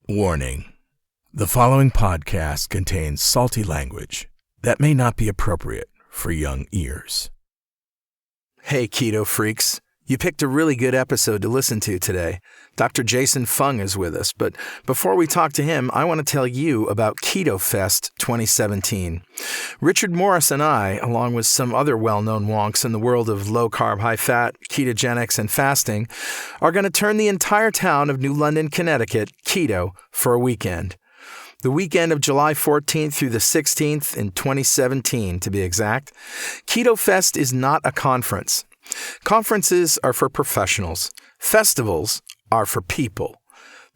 Warning: the following podcast contains salty language that may not be appropriate for young ears. Hey, keto freaks. You picked a really good episode to listen to today. Dr. Jason Fung is with us, but before we talk to him, I want to tell you about Keto Fest 2017. Richard Morris and I, along with some other well-known wonks in the world of low-carb, high-fat, ketogenics, and fasting, are going to turn the entire town of New London, Connecticut, keto for a weekend. The weekend of July 14th through the 16th in 2017, to be exact. Keto Fest is not a conference. Conferences are for professionals. Festivals are for people.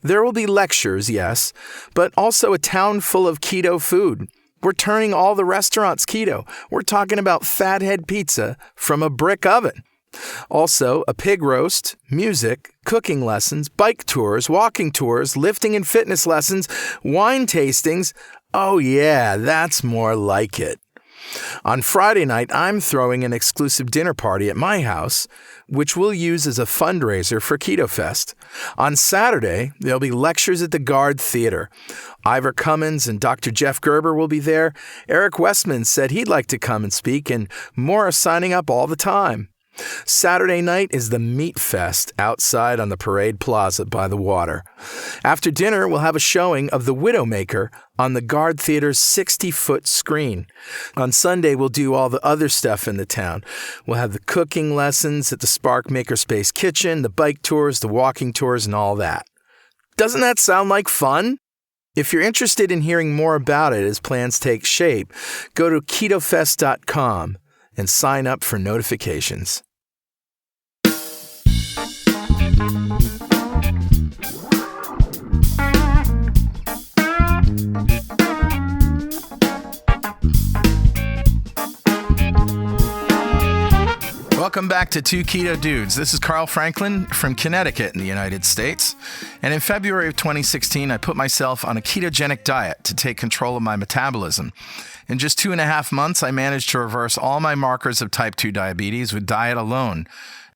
There will be lectures, yes, but also a town full of keto food. We're turning all the restaurants keto. We're talking about fathead pizza from a brick oven. Also, a pig roast, music, cooking lessons, bike tours, walking tours, lifting and fitness lessons, wine tastings. Oh yeah, that's more like it. On Friday night, I'm throwing an exclusive dinner party at my house, which we'll use as a fundraiser for Keto Fest. On Saturday, there'll be lectures at the Guard Theater. Ivor Cummins and Dr. Jeff Gerber will be there. Eric Westman said he'd like to come and speak, and more are signing up all the time. Saturday night is the Meat Fest outside on the Parade Plaza by the water. After dinner, we'll have a showing of The Widowmaker on the Guard Theater's 60-foot screen. On Sunday, we'll do all the other stuff in the town. We'll have the cooking lessons at the Spark Makerspace Kitchen, the bike tours, the walking tours, and all that. Doesn't that sound like fun? If you're interested in hearing more about it as plans take shape, go to ketofest.com and sign up for notifications. Welcome back to Two Keto Dudes. This is Carl Franklin from Connecticut in the United States. And in February of 2016, I put myself on a ketogenic diet to take control of my metabolism. In just 2.5 months, I managed to reverse all my markers of type 2 diabetes with diet alone.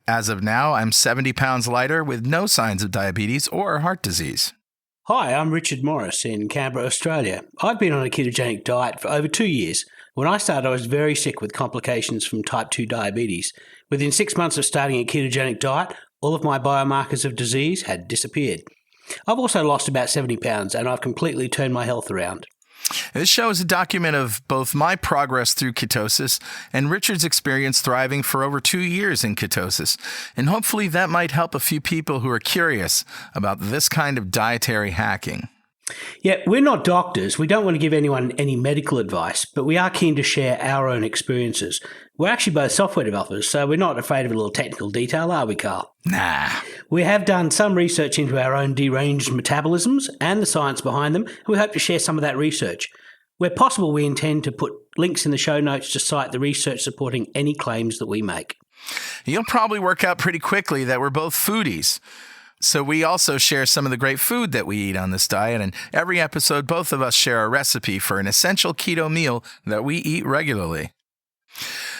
As of now, I'm 70 pounds lighter with no signs of diabetes or heart disease. Hi, I'm Richard Morris in Canberra, Australia. I've been on a ketogenic diet for over 2 years. When I started, I was very sick with complications from type 2 diabetes. Within 6 months of starting a ketogenic diet, all of my biomarkers of disease had disappeared. I've also lost about 70 pounds and I've completely turned my health around. This show is a document of both my progress through ketosis and Richard's experience thriving for over 2 years in ketosis. And hopefully that might help a few people who are curious about this kind of dietary hacking. Yeah, we're not doctors. We don't want to give anyone any medical advice, but we are keen to share our own experiences. We're actually both software developers, so we're not afraid of a little technical detail, are we, Carl? Nah. We have done some research into our own deranged metabolisms and the science behind them, and we hope to share some of that research. Where possible, we intend to put links in the show notes to cite the research supporting any claims that we make. You'll probably work out pretty quickly that we're both foodies. So we also share some of the great food that we eat on this diet, and every episode, both of us share a recipe for an essential keto meal that we eat regularly.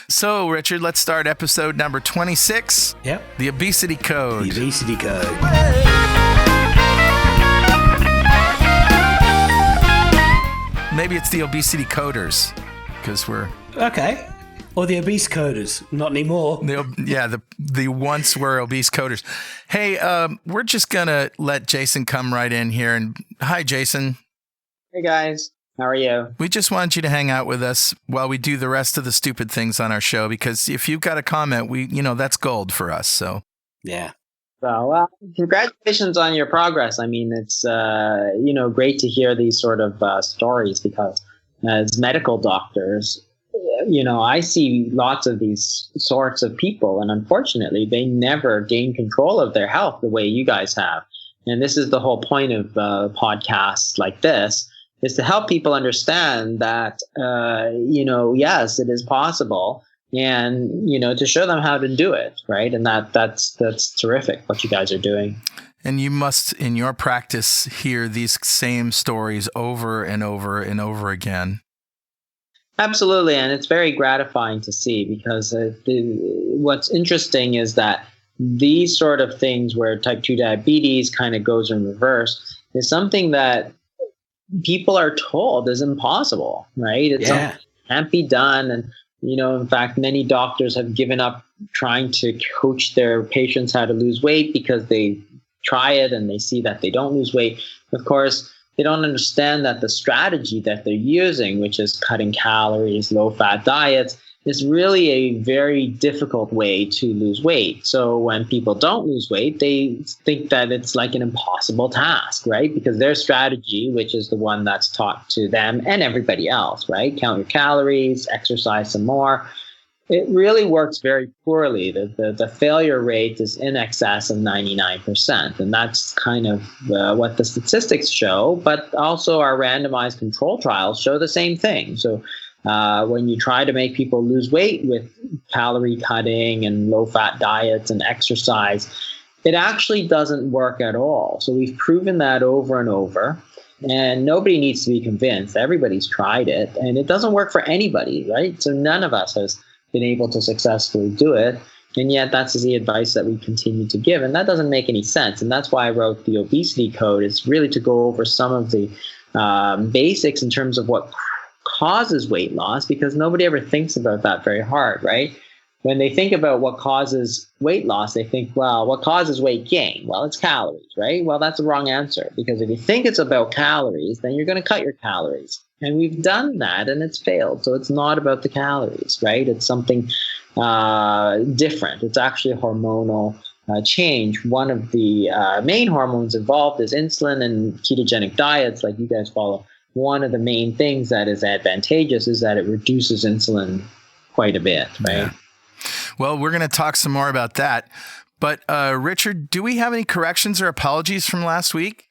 So, Richard, let's start episode number 26. Yep. The Obesity Code. The Obesity Code. Maybe it's the Obesity Coders, because we're... Okay. Or the obese coders. Not anymore. The once were obese coders. Hey, we're just going to let Jason come right in here. And hi, Jason. Hey, guys. How are you? We just want you to hang out with us while we do the rest of the stupid things on our show, because if you've got a comment, that's gold for us. So, yeah. Well, congratulations on your progress. I mean, it's, great to hear these sort of stories, because as medical doctors, I see lots of these sorts of people, and unfortunately, they never gain control of their health the way you guys have. And this is the whole point of podcasts like this, is to help people understand that, yes, it is possible, and, to show them how to do it, right? And that's terrific what you guys are doing. And you must, in your practice, hear these same stories over and over and over again. Absolutely, and it's very gratifying to see, because what's interesting is that these sort of things where type 2 diabetes kind of goes in reverse is something that people are told is impossible, right? It's something that can't be done. And, in fact, many doctors have given up trying to coach their patients how to lose weight because they try it and they see that they don't lose weight. Of course, they don't understand that the strategy that they're using, which is cutting calories, low-fat diets, is really a very difficult way to lose weight. So when people don't lose weight, they think that it's like an impossible task, right? Because their strategy, which is the one that's taught to them and everybody else, right? Count your calories, exercise some more. It really works very poorly. The failure rate is in excess of 99%. And that's kind of what the statistics show. But also our randomized control trials show the same thing. So when you try to make people lose weight with calorie cutting and low-fat diets and exercise, it actually doesn't work at all. So we've proven that over and over. And nobody needs to be convinced. Everybody's tried it. And it doesn't work for anybody, right? So none of us has been able to successfully do it. And yet that's the advice that we continue to give. And that doesn't make any sense. And that's why I wrote the Obesity Code, is really to go over some of the basics in terms of what causes weight loss, because nobody ever thinks about that very hard, right? When they think about what causes weight loss, they think, well, what causes weight gain? Well, it's calories, right? Well, that's the wrong answer, because if you think it's about calories, then you're going to cut your calories. And we've done that and it's failed. So it's not about the calories, right? It's something different. It's actually a hormonal change. One of the main hormones involved is insulin, and ketogenic diets, like you guys follow. One of the main things that is advantageous is that it reduces insulin quite a bit, right? Yeah. Well, we're going to talk some more about that. But Richard, do we have any corrections or apologies from last week?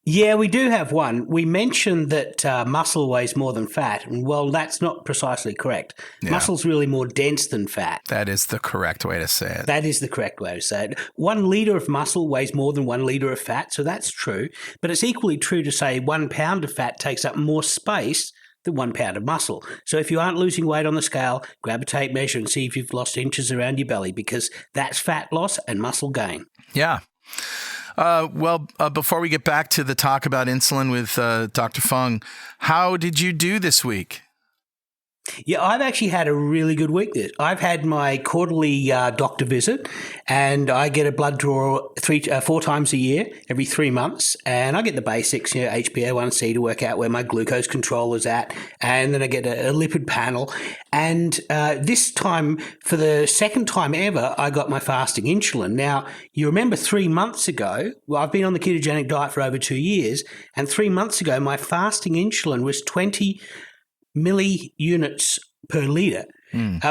Yeah, we do have one. We mentioned that muscle weighs more than fat. And, well, that's not precisely correct. Yeah. Muscle's really more dense than fat. That is the correct way to say it. That is the correct way to say it. 1 litre of muscle weighs more than 1 litre of fat, so that's true. But it's equally true to say 1 pound of fat takes up more space than 1 pound of muscle. So if you aren't losing weight on the scale, grab a tape measure and see if you've lost inches around your belly, because that's fat loss and muscle gain. Yeah. Before we get back to the talk about insulin with Dr. Fung, how did you do this week? Yeah, I've actually had a really good week. I've had my quarterly doctor visit, and I get a blood draw 4 times a year, every 3 months, and I get the basics, HbA1c to work out where my glucose control is at, and then I get a lipid panel. And this time, for the second time ever, I got my fasting insulin. Now, you remember 3 months ago, I've been on the ketogenic diet for over 2 years, and 3 months ago, my fasting insulin was 20 milli-units per litre,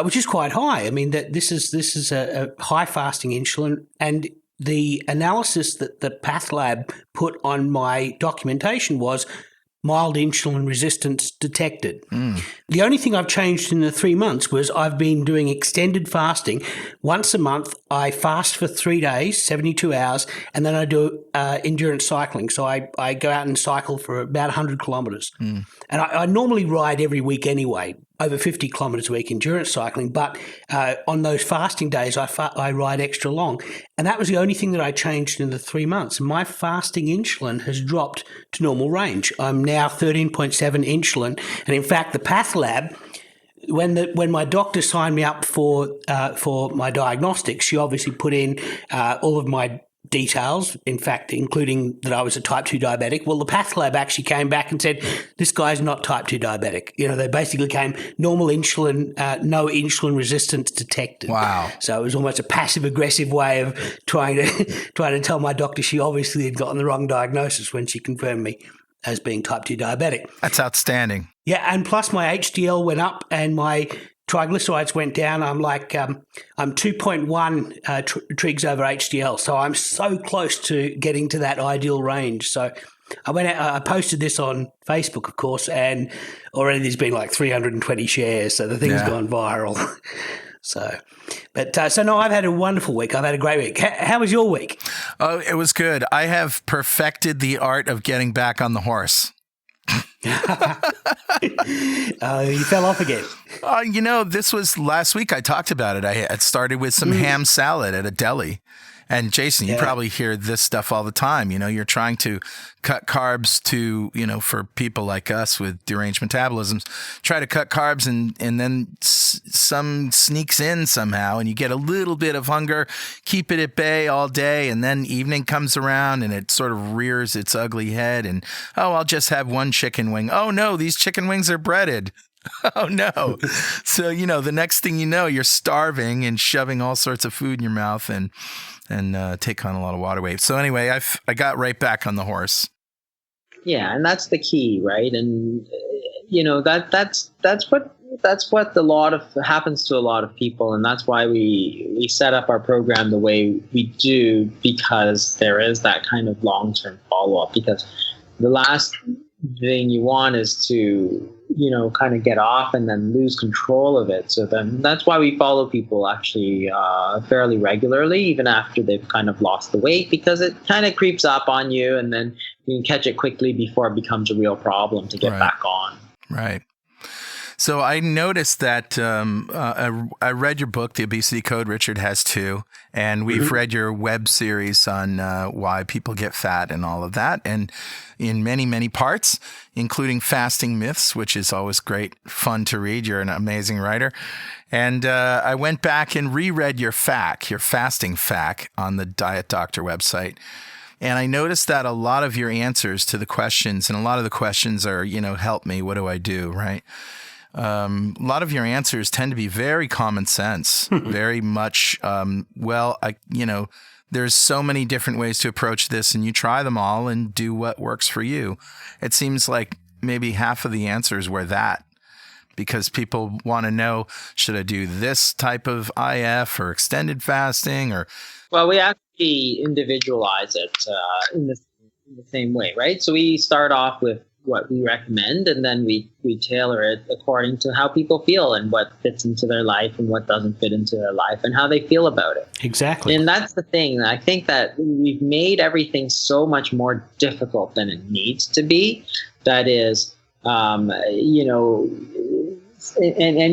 which is quite high. I mean, this is a high fasting insulin, and the analysis that the Path Lab put on my documentation was mild insulin resistance detected. The only thing I've changed in the 3 months was I've been doing extended fasting. Once a month, I fast for 3 days, 72 hours, and then I do endurance cycling. So I go out and cycle for about 100 kilometres. And I normally ride every week anyway, over 50 kilometres a week endurance cycling. But on those fasting days, I ride extra long. And that was the only thing that I changed in the 3 months. My fasting insulin has dropped to normal range. I'm now 13.7 insulin. And in fact, the Path Lab, when my doctor signed me up for my diagnostics, she obviously put in all of my details, in fact, including that I was a type 2 diabetic. Well, the Path Lab actually came back and said, this guy's not type 2 diabetic. They basically came normal insulin, no insulin resistance detected. Wow. So it was almost a passive-aggressive way of trying to tell my doctor she obviously had gotten the wrong diagnosis when she confirmed me as being type 2 diabetic. That's outstanding. Yeah, and plus my HDL went up and my triglycerides went down. I'm 2.1 trigs over HDL, so I'm so close to getting to that ideal range. So I went out, I posted this on Facebook, of course, and already there's been like 320 shares, so the thing's gone viral. So no, I've had a wonderful week. I've had a great week. How was your week? Oh, it was good. I have perfected the art of getting back on the horse. You fell off again. This was last week. I talked about it. I had started with some ham salad at a deli, And Jason, you probably hear this stuff all the time. You're trying to cut carbs to, for people like us with deranged metabolisms, try to cut carbs and then some sneaks in somehow and you get a little bit of hunger, keep it at bay all day. And then evening comes around and it sort of rears its ugly head and, I'll just have one chicken wing. Oh no, these chicken wings are breaded. Oh no. So, the next thing you know, you're starving and shoving all sorts of food in your mouth and take on a lot of water weight. So anyway, I got right back on the horse. Yeah, and that's the key, right? And that's what happens to a lot of people, and that's why we set up our program the way we do, because there is that kind of long-term follow-up. Because the last thing you want is to kind of get off and then lose control of it. So then that's why we follow people actually fairly regularly, even after they've kind of lost the weight, because it kind of creeps up on you and then you can catch it quickly before it becomes a real problem to get back on. Right. So I noticed that I read your book, The Obesity Code. Richard has too. And we've read your web series on why people get fat and all of that. And in many, many parts, including fasting myths, which is always great fun to read. You're an amazing writer. And I went back and reread your fasting FAQ on the Diet Doctor website. And I noticed that a lot of your answers to the questions, and a lot of the questions are, help me, what do I do, right? A lot of your answers tend to be very common sense, very much, there's so many different ways to approach this and you try them all and do what works for you. It seems like maybe half of the answers were that, because people want to know, should I do this type of IF or extended fasting or? Well, we actually individualize it in the same way, right? So we start off with what we recommend, and then we tailor it according to how people feel and what fits into their life and what doesn't fit into their life and how they feel about it. Exactly. And that's the thing. I think that we've made everything so much more difficult than it needs to be. That is, and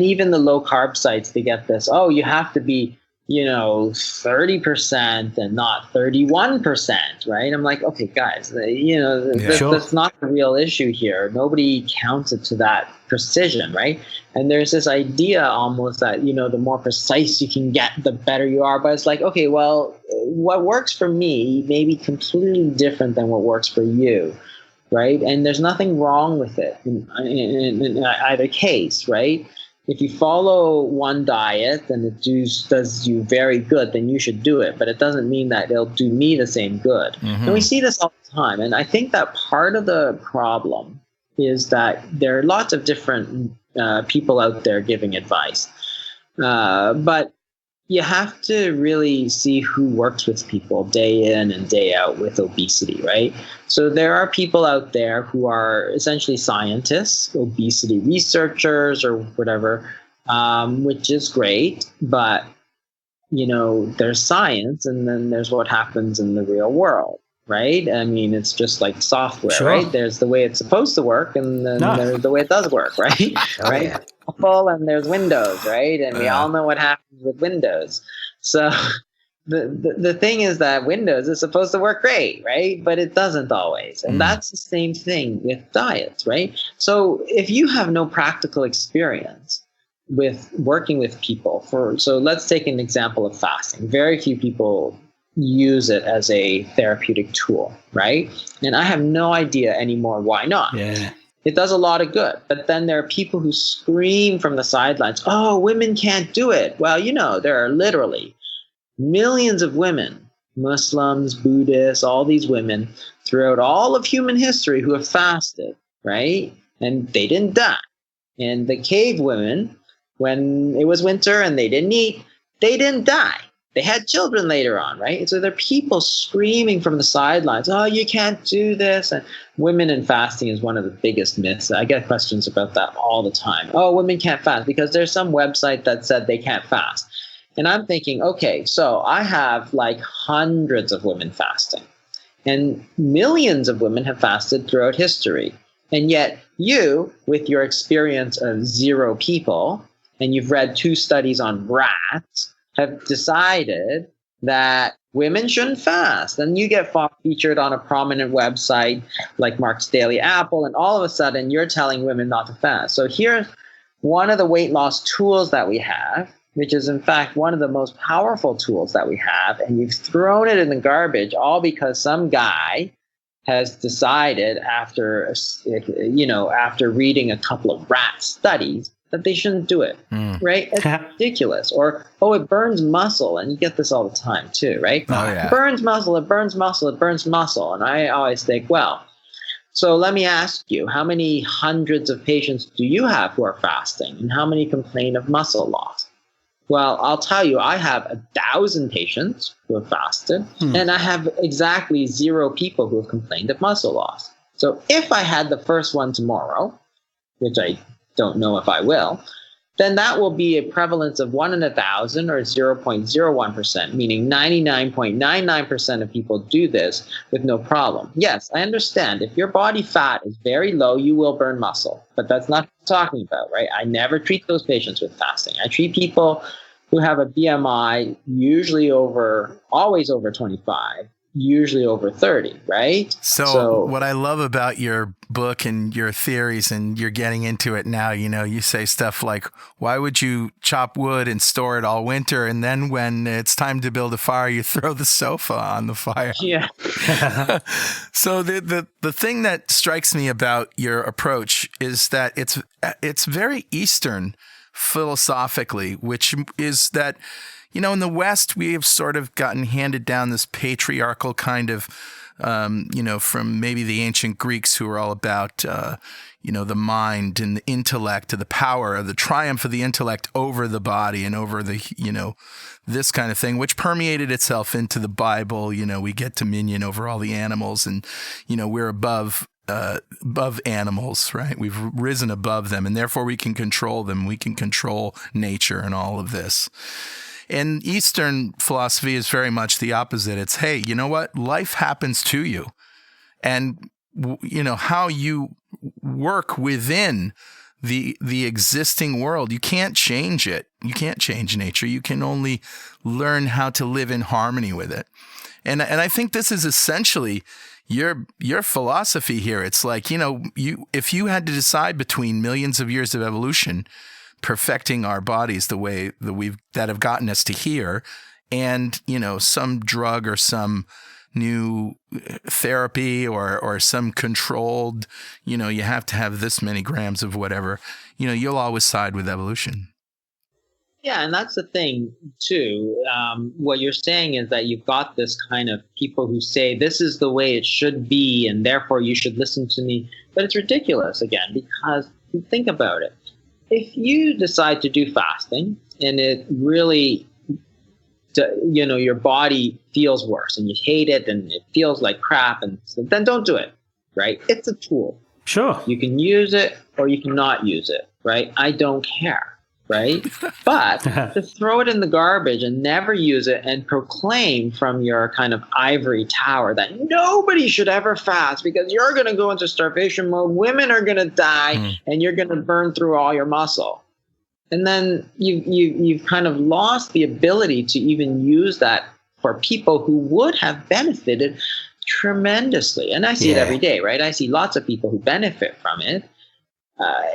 even the low carb sites, they get this, you have to be 30% and not 31%, right? I'm like, okay, guys, that's not the real issue here. Nobody counts it to that precision, right? And there's this idea almost that, the more precise you can get, the better you are. But it's like, okay, well, what works for me may be completely different than what works for you, right? And there's nothing wrong with it in either case, right? If you follow one diet and it does you very good, then you should do it. But it doesn't mean that it'll do me the same good. Mm-hmm. And we see this all the time. And I think that part of the problem is that there are lots of different people out there giving advice. But you have to really see who works with people day in and day out with obesity, right? So there are people out there who are essentially scientists, obesity researchers or whatever, which is great. But, there's science and then there's what happens in the real world, right? I mean, it's just like software, right? There's the way it's supposed to work and then there's the way it does work, right? Right? Yeah. And there's Windows, right? And we all know what happens with Windows. So the thing is that Windows is supposed to work great, right? But it doesn't always. And that's the same thing with diets, right? So if you have no practical experience with working with people, so let's take an example of fasting. Very few people use it as a therapeutic tool, right? And I have no idea anymore why not. Yeah. It does a lot of good. But then there are people who scream from the sidelines, oh, women can't do it. Well, there are literally millions of women, Muslims, Buddhists, all these women throughout all of human history who have fasted, right? And they didn't die. And the cave women, when it was winter and they didn't eat, they didn't die. They had children later on, right? And so there are people screaming from the sidelines, oh, you can't do this. And women in fasting is one of the biggest myths. I get questions about that all the time. Oh, women can't fast because there's some website that said they can't fast. And I'm thinking, okay, so I have like hundreds of women fasting. And millions of women have fasted throughout history. And yet you, with your experience of 0 people, and you've read 2 studies on rats, have decided that women shouldn't fast. And you get featured on a prominent website like Mark's Daily Apple, and all of a sudden you're telling women not to fast. So here's one of the weight loss tools that we have, which is in fact one of the most powerful tools that we have, and you've thrown it in the garbage all because some guy has decided after reading a couple of rat studies that they shouldn't do it, right? It's ridiculous. Or, it burns muscle, and you get this all the time too, right? Oh, yeah. It burns muscle, it burns muscle, it burns muscle. And I always think, well, so let me ask you, how many hundreds of patients do you have who are fasting, and how many complain of muscle loss? Well, I'll tell you, I have 1,000 patients who have fasted, and I have exactly 0 people who have complained of muscle loss. So if I had the first one tomorrow, which I don't know if I will, then that will be a prevalence of 1 in 1,000 or 0.01%, meaning 99.99% of people do this with no problem. Yes, I understand. If your body fat is very low, you will burn muscle, but that's not what I'm talking about, right? I never treat those patients with fasting. I treat people who have a BMI always over 25, usually over 30, right? So what I love about your book and your theories, and you're getting into it now, you say stuff like, why would you chop wood and store it all winter? And then when it's time to build a fire, you throw the sofa on the fire. Yeah. So the thing that strikes me about your approach is that it's very Eastern philosophically, which is that, in the West, we have sort of gotten handed down this patriarchal kind of, from maybe the ancient Greeks who were all about, the mind and the intellect, the power of the triumph of the intellect over the body and over the, this kind of thing, which permeated itself into the Bible. We get dominion over all the animals, and, we're above animals, right? We've risen above them, and therefore we can control them. We can control nature and all of this. And Eastern philosophy is very much the opposite. It's, hey, you know what? Life happens to you. And, how you work within the existing world, you can't change it. You can't change nature. You can only learn how to live in harmony with it. And I think this is essentially your philosophy here. It's like, if you had to decide between millions of years of evolution perfecting our bodies the way that have gotten us to here, and some drug or some new therapy or some controlled, you have to have this many grams of whatever, you'll always side with evolution. Yeah, and that's the thing too. What you're saying is that you've got this kind of people who say this is the way it should be, and therefore you should listen to me. But it's ridiculous again, because think about it. If you decide to do fasting and it really, your body feels worse and you hate it and it feels like crap, and then don't do it, right? It's a tool. Sure. You can use it or you cannot use it, right? I don't care, right? But to throw it in the garbage and never use it and proclaim from your kind of ivory tower that nobody should ever fast because you're going to go into starvation mode, women are going to die, and you're going to burn through all your muscle. And then you've kind of lost the ability to even use that for people who would have benefited tremendously. And I see it every day, right? I see lots of people who benefit from it.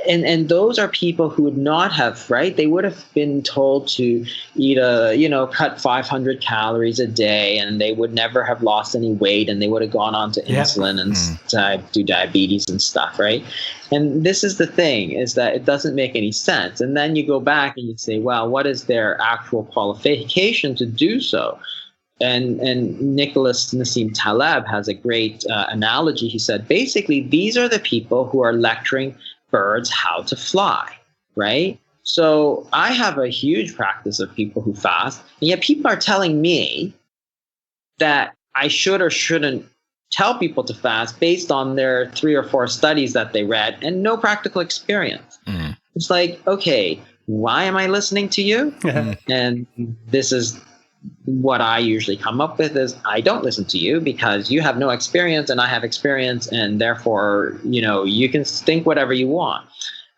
And those are people who would not have, right? They would have been told to eat cut 500 calories a day, and they would never have lost any weight, and they would have gone on to insulin and do diabetes and stuff, right? And this is the thing, is that it doesn't make any sense. And then you go back and you say, well, what is their actual qualification to do so? And Nicholas Nassim Taleb has a great analogy. He said, basically, these are the people who are lecturing birds how to fly, right? So I have a huge practice of people who fast, and yet people are telling me that I should or shouldn't tell people to fast based on their 3 or 4 studies that they read and no practical experience. It's like, okay, why am I listening to you? And this is what I usually come up with is I don't listen to you because you have no experience and I have experience, and therefore, you can think whatever you want.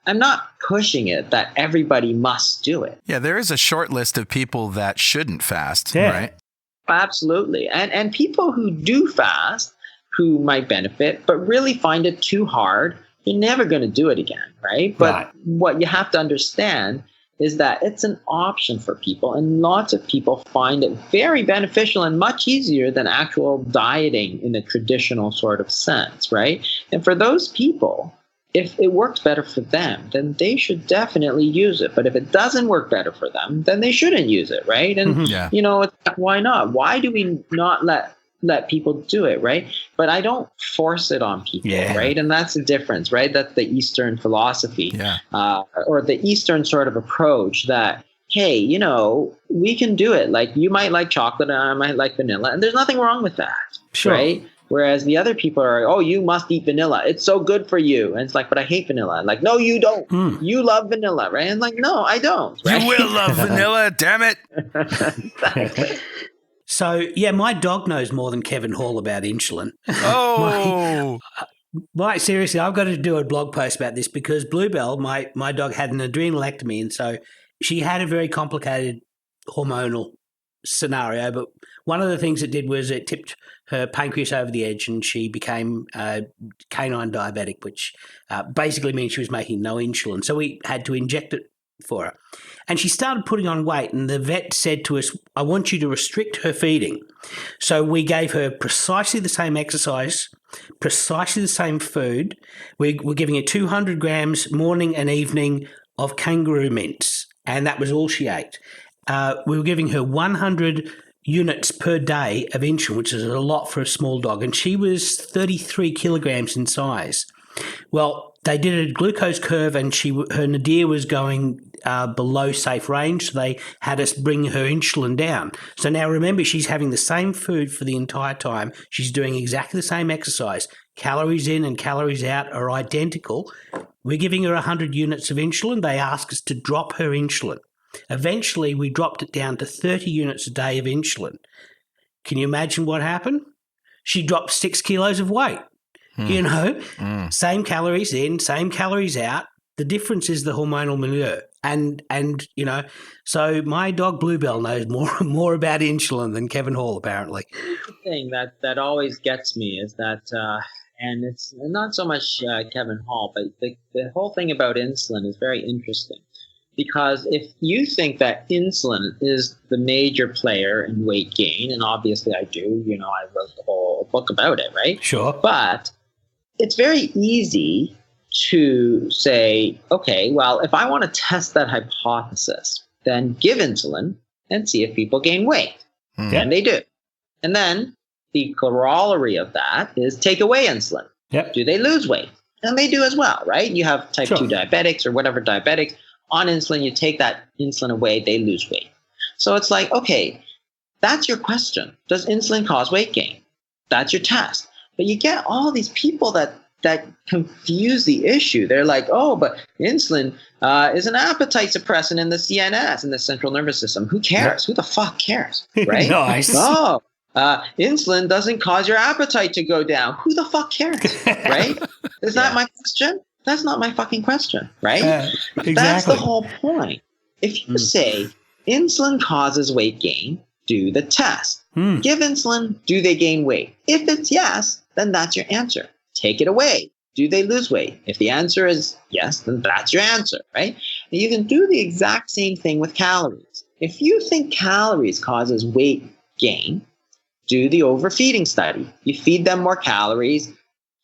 I'm not pushing it that everybody must do it. Yeah, there is a short list of people that shouldn't fast, right? Absolutely. And people who do fast, who might benefit, but really find it too hard, you're never going to do it again, right? But what you have to understand is that it's an option for people, and lots of people find it very beneficial and much easier than actual dieting in a traditional sort of sense, right? And for those people, if it works better for them, then they should definitely use it. But if it doesn't work better for them, then they shouldn't use it, right? And, why not? Why do we not let people do it, right? But I don't force it on people, right? And that's the difference, right? That's the Eastern philosophy, or the Eastern sort of approach that, hey, we can do it. Like, you might like chocolate and I might like vanilla, and there's nothing wrong with that, right? Whereas the other people are, oh, you must eat vanilla. It's so good for you. And it's like, but I hate vanilla. Like, no, you don't. You love vanilla, right? And like, no, I don't. Right? You will love vanilla, damn it. Exactly. So, my dog knows more than Kevin Hall about insulin. Oh. Seriously, I've got to do a blog post about this because Bluebell, my dog, had an adrenalectomy, and so she had a very complicated hormonal scenario. But one of the things it did was it tipped her pancreas over the edge, and she became canine diabetic, which basically means she was making no insulin. So we had to inject it for her. And she started putting on weight, and the vet said to us, I want you to restrict her feeding. So we gave her precisely the same exercise, precisely the same food. We're giving her 200 grams morning and evening of kangaroo mints, and that was all she ate. We were giving her 100 units per day of insulin, which is a lot for a small dog, and she was 33 kilograms in size. Well, they did a glucose curve, and her nadir was going below safe range, so they had us bring her insulin down. So now remember, she's having the same food for the entire time. She's doing exactly the same exercise. Calories in and calories out are identical. We're giving her 100 units of insulin. They asked us to drop her insulin. Eventually, we dropped it down to 30 units a day of insulin. Can you imagine what happened? She dropped 6 kilos of weight. Same calories in, same calories out. The difference is the hormonal milieu. And so my dog Bluebell knows more about insulin than Kevin Hall, apparently. The thing that always gets me is that, and it's not so much Kevin Hall, but the whole thing about insulin is very interesting. Because if you think that insulin is the major player in weight gain, and obviously I do, I wrote the whole book about it, right? Sure. But it's very easy to say, okay, well, if I want to test that hypothesis, then give insulin and see if people gain weight. And they do. And then the corollary of that is take away insulin. Yep. Do they lose weight? And they do as well, right? You have type 2 diabetics or whatever diabetics. On insulin, you take that insulin away, they lose weight. So it's like, okay, that's your question. Does insulin cause weight gain? That's your test. But you get all these people that confuse the issue. They're like, oh, but insulin is an appetite suppressant in the CNS, in the central nervous system. Who cares? Who the fuck cares? Right? Nice. Oh, insulin doesn't cause your appetite to go down. Who the fuck cares? Right? Is that my question? That's not my fucking question, right? Exactly. That's the whole point. If you say insulin causes weight gain, do the test. Give insulin, do they gain weight? If it's yes, then that's your answer. Take it away. Do they lose weight? If the answer is yes, then that's your answer, right? And you can do the exact same thing with calories. If you think calories causes weight gain, do the overfeeding study. You feed them more calories.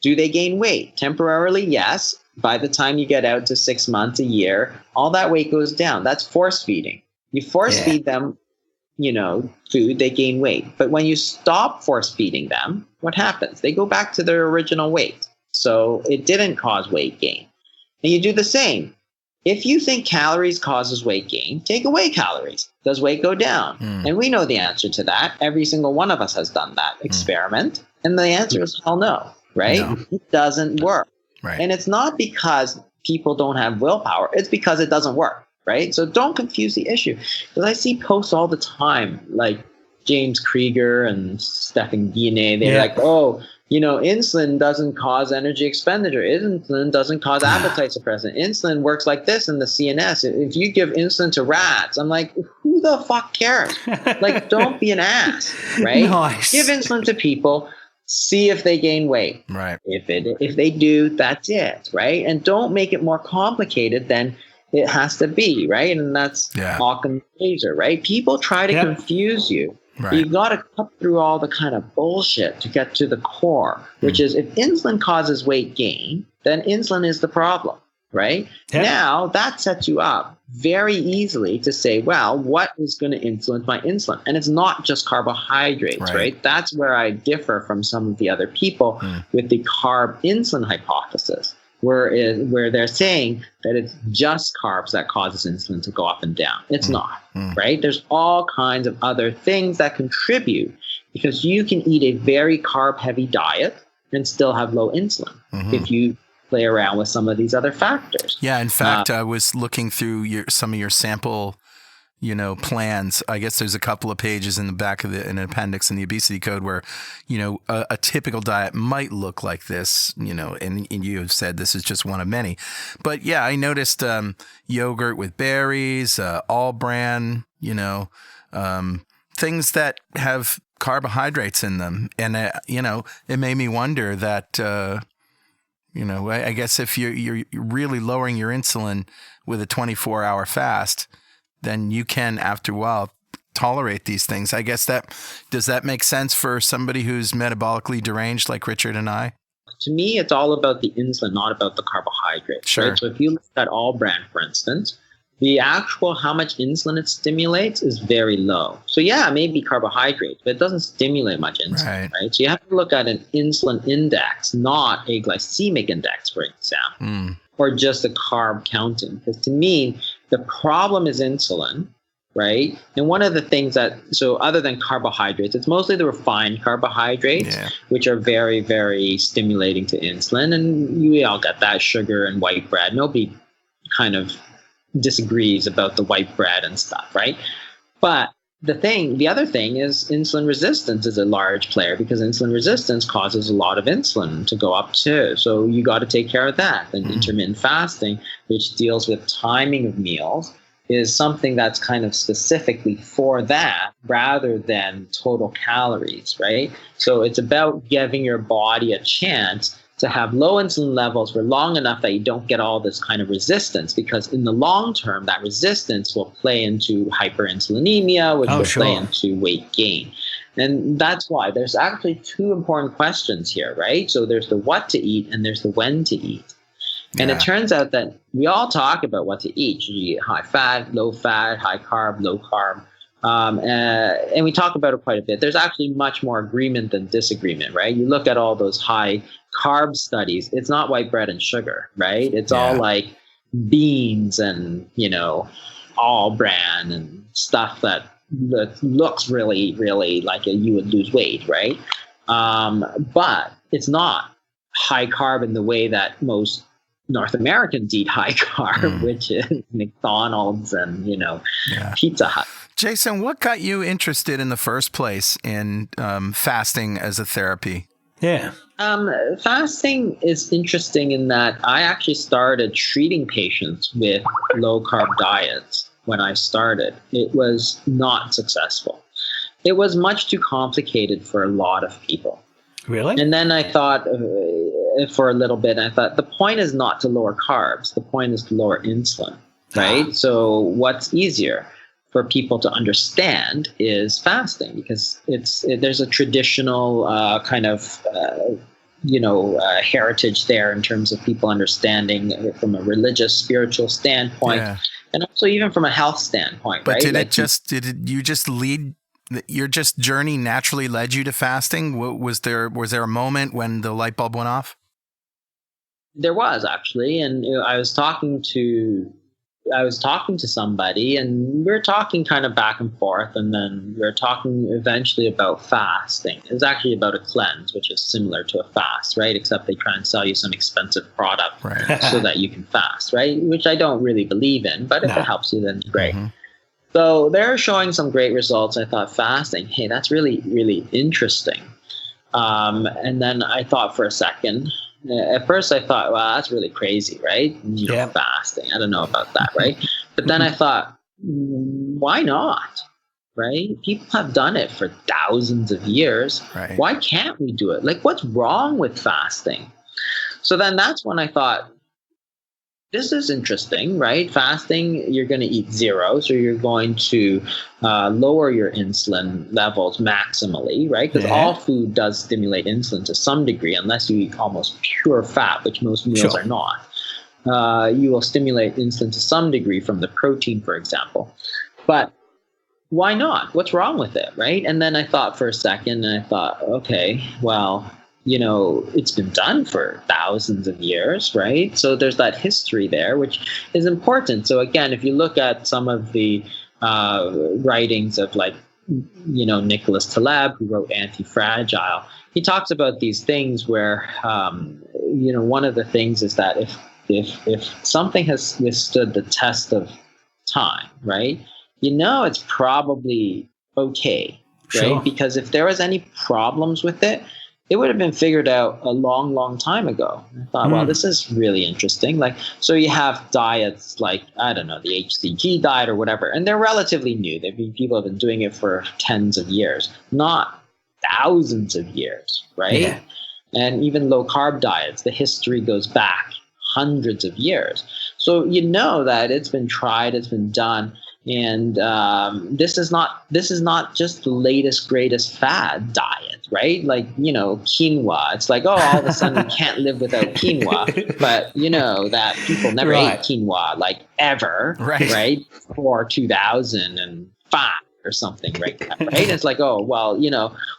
Do they gain weight? Temporarily, yes. By the time you get out to 6 months, a year, all that weight goes down. That's force feeding. You force feed them, food, they gain weight. But when you stop force feeding them, what happens? They go back to their original weight. So it didn't cause weight gain. And you do the same. If you think calories causes weight gain, take away calories. Does weight go down? And we know the answer to that. Every single one of us has done that experiment. And the answer is hell no, right? No. It doesn't work. Right. And it's not because people don't have willpower. It's because it doesn't work, right? So don't confuse the issue. Because I see posts all the time, like James Krieger and Stephen Guyenet. They're like, oh, insulin doesn't cause energy expenditure. Insulin doesn't cause appetite suppressant. Insulin works like this in the CNS. If you give insulin to rats, I'm like, who who the fuck cares? Like, don't be an ass, right? Nice. Give insulin to people, see if they gain weight. Right. If they do, that's it, right? And don't make it more complicated than it has to be, right? And that's Occam's razor, right? People try to confuse you. Right. You've got to cut through all the kind of bullshit to get to the core, which is if insulin causes weight gain, then insulin is the problem, right? Yeah. Now that sets you up very easily to say, well, what is going to influence my insulin? And it's not just carbohydrates, right? That's where I differ from some of the other people with the carb insulin hypothesis, where they're saying that it's just carbs that causes insulin to go up and down. It's not, right? There's all kinds of other things that contribute, because you can eat a very carb-heavy diet and still have low insulin if you play around with some of these other factors. Yeah, in fact, I was looking through some of your sample plans. I guess there's a couple of pages in the back of an appendix in the obesity code where, a typical diet might look like this, and you have said this is just one of many. But yeah, I noticed yogurt with berries, all bran, things that have carbohydrates in them. And, it made me wonder that, I guess if you're really lowering your insulin with a 24-hour fast, then you can, after a while, tolerate these things. I guess does that make sense for somebody who's metabolically deranged like Richard and I? To me, it's all about the insulin, not about the carbohydrates. Sure. Right? So if you look at all bran, for instance, the actual how much insulin it stimulates is very low. So yeah, it may be carbohydrates, but it doesn't stimulate much insulin, right? So you have to look at an insulin index, not a glycemic index, for example, or just a carb counting. Because to me, the problem is insulin, right? And one of the things so other than carbohydrates, it's mostly the refined carbohydrates, which are very, very stimulating to insulin. And we all get that, sugar and white bread. Nobody kind of disagrees about the white bread and stuff, right? But the other thing is insulin resistance is a large player, because insulin resistance causes a lot of insulin to go up too. So you got to take care of that. And intermittent fasting, which deals with timing of meals, is something that's kind of specifically for that rather than total calories, right? So it's about giving your body a chance to have low insulin levels for long enough that you don't get all this kind of resistance, because in the long term, that resistance will play into hyperinsulinemia, which will play into weight gain. And that's why there's actually two important questions here, right? So there's the what to eat and there's the when to eat. And it turns out that we all talk about what to eat. You eat high fat, high carb, low carb. And we talk about it quite a bit. There's actually much more agreement than disagreement, right? You look at all those high carb studies, it's not white bread and sugar, right? It's all like beans and, all bran and stuff that looks really, really like you would lose weight, right? But it's not high carb in the way that most North Americans eat high carb, which is McDonald's and, Pizza Hut. Jason, what got you interested in the first place in fasting as a therapy? Yeah. Fasting is interesting in that I actually started treating patients with low carb diets when I started. It was not successful. It was much too complicated for a lot of people. Really? And then I thought for a little bit, I thought the point is not to lower carbs. The point is to lower insulin, right? So what's easier for people to understand is fasting, because there's a traditional heritage there in terms of people understanding from a religious, spiritual standpoint, and also even from a health standpoint. But right? Your journey naturally led you to fasting? Was there a moment when the light bulb went off? There was, actually, and I was talking to somebody, and we were talking kind of back and forth, and then we were talking eventually about fasting. It was actually about a cleanse, which is similar to a fast, right? Except they try and sell you some expensive product so that you can fast, right? Which I don't really believe in, but if it helps you, then great. Mm-hmm. So they're showing some great results. I thought, fasting, hey, that's really, really interesting. And then I thought for a second. At first I thought, well, that's really crazy, right? Fasting. I don't know about that, right? But then I thought, why not? Right? People have done it for thousands of years. Right. Why can't we do it? Like, what's wrong with fasting? So then that's when I thought, this is interesting, right? Fasting, you're going to eat zero, so you're going to lower your insulin levels maximally, right? Because all food does stimulate insulin to some degree, unless you eat almost pure fat, which most meals are not. You will stimulate insulin to some degree from the protein, for example. But why not? What's wrong with it, right? And then I thought for a second, and I thought, okay, well, it's been done for thousands of years, right? So there's that history there, which is important. So again, if you look at some of the writings of Nicholas Taleb, who wrote Anti-Fragile, he talks about these things where, one of the things is that if something has withstood the test of time, right, it's probably okay, right? Sure. Because if there was any problems with it, it would have been figured out a long, long time ago. I thought, well, this is really interesting. So you have diets like, I don't know, the HCG diet or whatever, and they're relatively new. People have been doing it for tens of years, not thousands of years, right? Yeah. And even low carb diets, the history goes back hundreds of years. So that it's been tried, it's been done. And this is not just the latest, greatest fad diet, right? Like, quinoa. It's like, all of a sudden you can't live without quinoa. But, that people never ate quinoa, ever, right? Before 2005 or something, right? It's like, or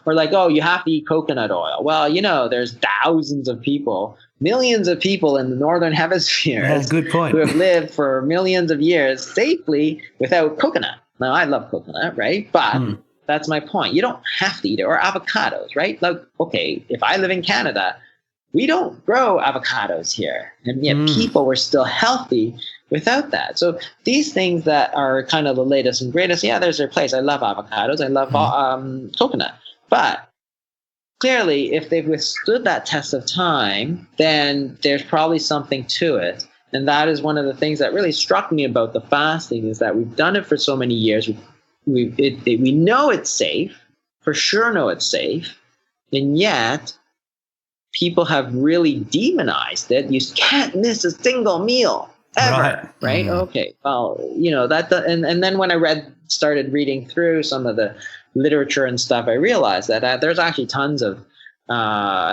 like, you have to eat coconut oil. Well, there's thousands of people, millions of people in the northern hemisphere good point. who have lived for millions of years safely without coconut. Now, I love coconut, right? But that's my point. You don't have to eat it. Or avocados, right? Like, okay, if I live in Canada, we don't grow avocados here. And yet people were still healthy without that. So these things that are kind of the latest and greatest, there's their place. I love avocados. I love coconut. But clearly, if they've withstood that test of time, then there's probably something to it. And that is one of the things that really struck me about the fasting, is that we've done it for so many years. We know it's safe, for sure know it's safe, and yet people have really demonized it. You can't miss a single meal ever, right? Okay, well, and then when I started reading through some of the literature and stuff, I realized that there's actually tons of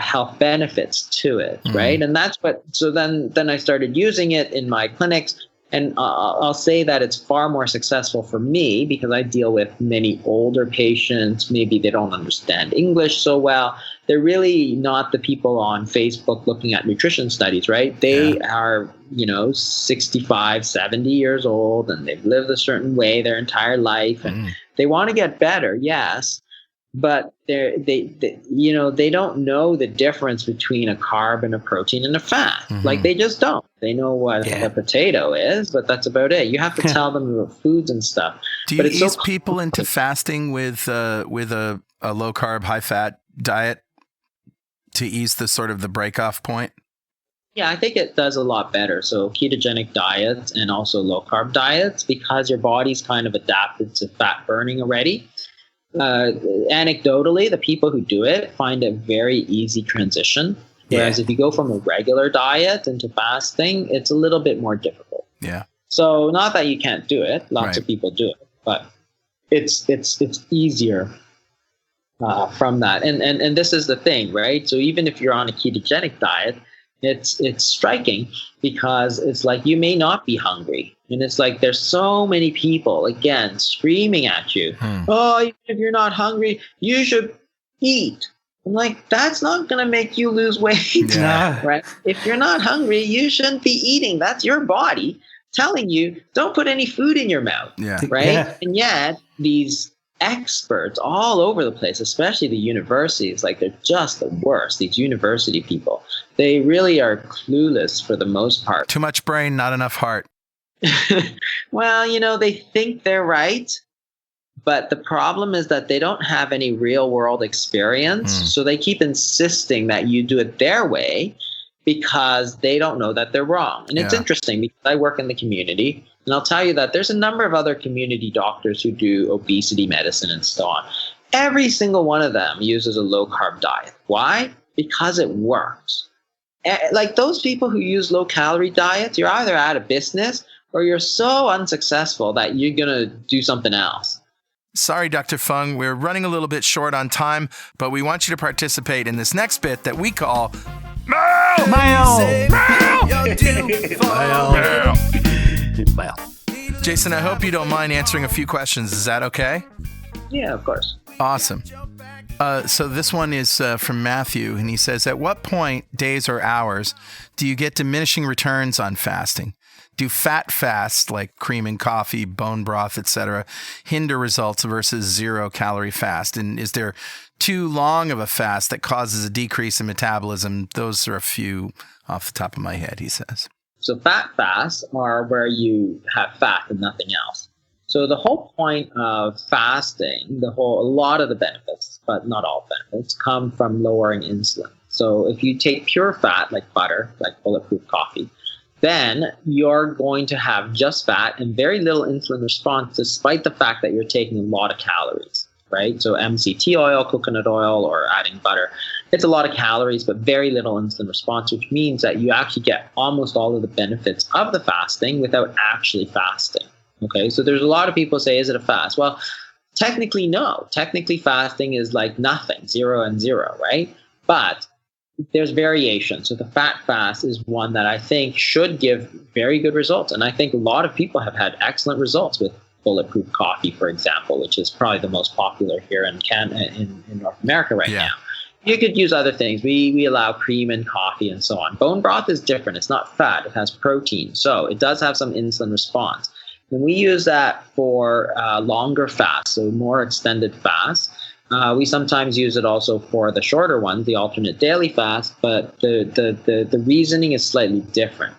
health benefits to it, right? And that's so then I started using it in my clinics, and I'll say that it's far more successful for me because I deal with many older patients. Maybe they don't understand English so well. They're really not the people on Facebook looking at nutrition studies, right? They are, 65, 70 years old, and they've lived a certain way their entire life, and they want to get better, yes, but they don't know the difference between a carb and a protein and a fat. Like, they just don't. They know what a potato is, but that's about it. You have to tell them about foods and stuff. Do you ease people into fasting with a low carb, high fat diet to ease the sort of the break-off point? Yeah, I think it does a lot better. So ketogenic diets and also low carb diets, because your body's kind of adapted to fat burning already. Anecdotally, the people who do it find a very easy transition. Whereas if you go from a regular diet into fasting, it's a little bit more difficult. Yeah. So not that you can't do it. Lots of people do it, but it's easier from that. And this is the thing, right? So even if you're on a ketogenic diet, it's striking because it's like you may not be hungry. And it's like there's so many people, again, screaming at you, oh, if you're not hungry, you should eat. I'm like, that's not going to make you lose weight, right? If you're not hungry, you shouldn't be eating. That's your body telling you, don't put any food in your mouth, right? Yeah. And yet these experts all over the place, especially the universities, like they're just the worst, these university people. They really are clueless for the most part. Too much brain, not enough heart. Well, they think they're right, but the problem is that they don't have any real world experience. So they keep insisting that you do it their way because they don't know that they're wrong. And it's interesting because I work in the community And I'll tell you that there's a number of other community doctors who do obesity medicine and so on. Every single one of them uses a low-carb diet. Why? Because it works. Like those people who use low-calorie diets, you're either out of business or you're so unsuccessful that you're going to do something else. Sorry, Dr. Fung, we're running a little bit short on time, but we want you to participate in this next bit that we call Mail! Well, Jason, I hope you don't mind answering a few questions. Is that okay? Yeah, of course. Awesome. So this one is from Matthew, and he says, at what point, days or hours, do you get diminishing returns on fasting? Do fat fasts like cream and coffee, bone broth, etc., hinder results versus 0-calorie fast? And is there too long of a fast that causes a decrease in metabolism? Those are a few off the top of my head, he says. So fat fasts are where you have fat and nothing else. So the whole point of fasting, a lot of the benefits, but not all benefits, come from lowering insulin. So if you take pure fat like butter, like bulletproof coffee, then you're going to have just fat and very little insulin response, despite the fact that you're taking a lot of calories, right? So MCT oil, coconut oil, or adding butter, it's a lot of calories, but very little insulin response, which means that you actually get almost all of the benefits of the fasting without actually fasting. Okay, so there's a lot of people say, is it a fast? Well, technically, no. Technically, fasting is like nothing, 0 and 0, right? But there's variation. So the fat fast is one that I think should give very good results. And I think a lot of people have had excellent results with bulletproof coffee, for example, which is probably the most popular here in North America right now. You could use other things. We allow cream in coffee and so on. Bone broth is different. It's not fat. It has protein. So it does have some insulin response. And we use that for longer fasts, so more extended fasts. We sometimes use it also for the shorter ones, the alternate daily fast, but the reasoning is slightly different.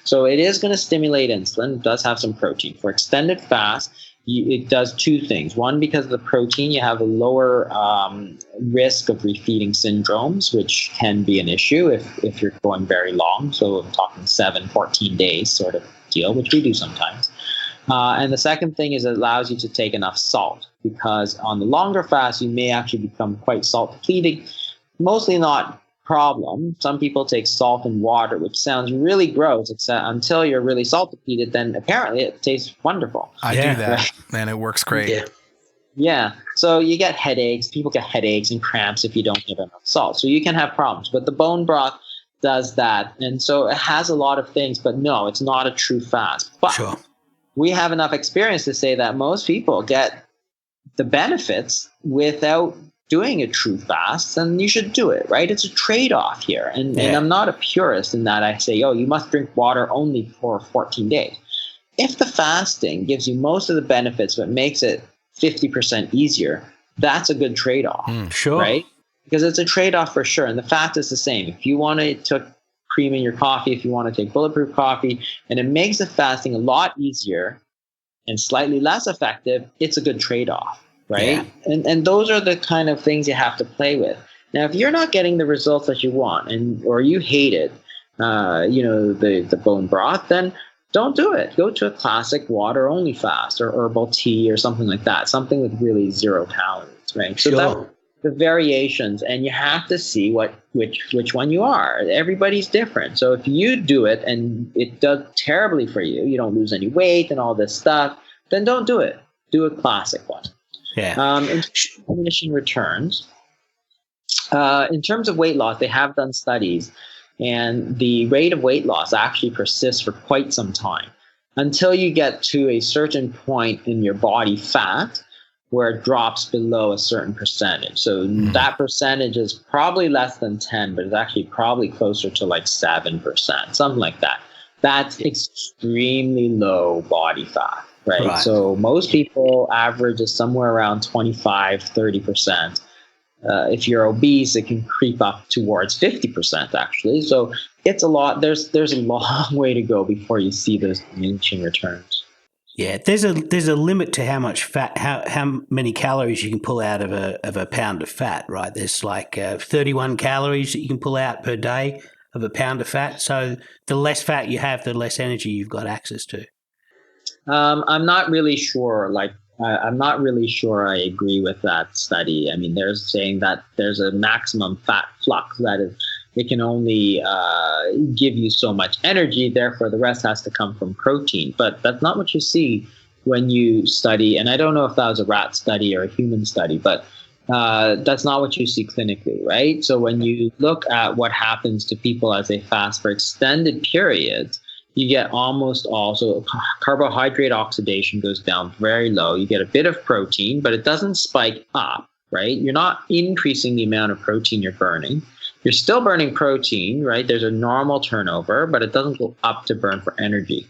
So it is going to stimulate insulin. It does have some protein. For extended fast, it does two things. One, because of the protein, you have a lower risk of refeeding syndromes, which can be an issue if you're going very long. So I'm talking 14 days sort of deal, which we do sometimes. And the second thing is it allows you to take enough salt, because on the longer fast, you may actually become quite salt depleted. Mostly not problem. Some people take salt and water, which sounds really gross, except until you're really salt depleted, then apparently it tastes wonderful. I do that, and it works great. Yeah. So you get headaches. People get headaches and cramps if you don't get enough salt. So you can have problems. But the bone broth does that. And so it has a lot of things, but no, it's not a true fast. But we have enough experience to say that most people get the benefits without doing a true fast, and you should do it, right? It's a trade-off here. And I'm not a purist in that I say, you must drink water only for 14 days. If the fasting gives you most of the benefits but makes it 50% easier, that's a good trade-off, right? Because it's a trade-off for sure. And the fat is the same. If you want to take cream in your coffee, if you want to take bulletproof coffee, and it makes the fasting a lot easier and slightly less effective, it's a good trade-off. Right. Yeah. And those are the kind of things you have to play with. Now, if you're not getting the results that you want or you hate it, the bone broth, then don't do it. Go to a classic water only fast or herbal tea or something like that. Something with really 0 calories. Right. So that's the variations, and you have to see which one you are. Everybody's different. So if you do it and it does terribly for you, you don't lose any weight and all this stuff, then don't do it. Do a classic one. In diminishing returns, in terms of weight loss, they have done studies, and the rate of weight loss actually persists for quite some time until you get to a certain point in your body fat where it drops below a certain percentage. So that percentage is probably less than 10, but it's actually probably closer to like 7%, something like that. That's extremely low body fat. Right. So most people average is somewhere around 25, 30%. If you're obese, it can creep up towards 50% actually. So it's a lot. There's a long way to go before you see those diminishing returns. Yeah, there's a limit to how much fat, how many calories you can pull out of a pound of fat, right? There's like 31 calories that you can pull out per day of a pound of fat. So the less fat you have, the less energy you've got access to. I'm not really sure. I'm not really sure I agree with that study. I mean, they're saying that there's a maximum fat flux that is, it can only give you so much energy. Therefore, the rest has to come from protein. But that's not what you see when you study. And I don't know if that was a rat study or a human study, but that's not what you see clinically, right? So when you look at what happens to people as they fast for extended periods, you get almost all. So carbohydrate oxidation goes down very low. You get a bit of protein, but it doesn't spike up, right? You're not increasing the amount of protein you're burning. You're still burning protein, right? There's a normal turnover, but it doesn't go up to burn for energy.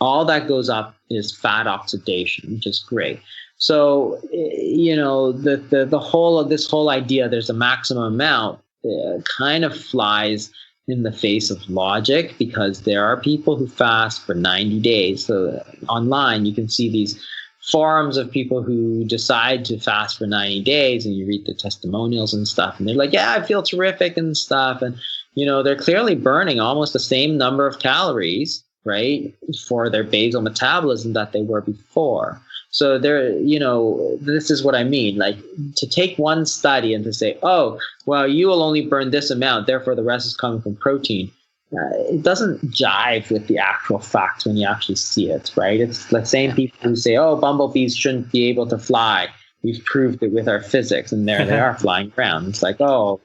All that goes up is fat oxidation, which is great. So, the whole of this whole idea, there's a maximum amount, kind of flies in the face of logic, because there are people who fast for 90 days. So online, you can see these forums of people who decide to fast for 90 days, and you read the testimonials and stuff, and they're like, yeah, I feel terrific and stuff. And, they're clearly burning almost the same number of calories, right, for their basal metabolism that they were before. So this is what I mean, like to take one study and to say, oh, well, you will only burn this amount, therefore the rest is coming from protein. It doesn't jive with the actual facts when you actually see it, right? It's the same people who say, oh, bumblebees shouldn't be able to fly. We've proved it with our physics, and there they are flying around. It's like, oh,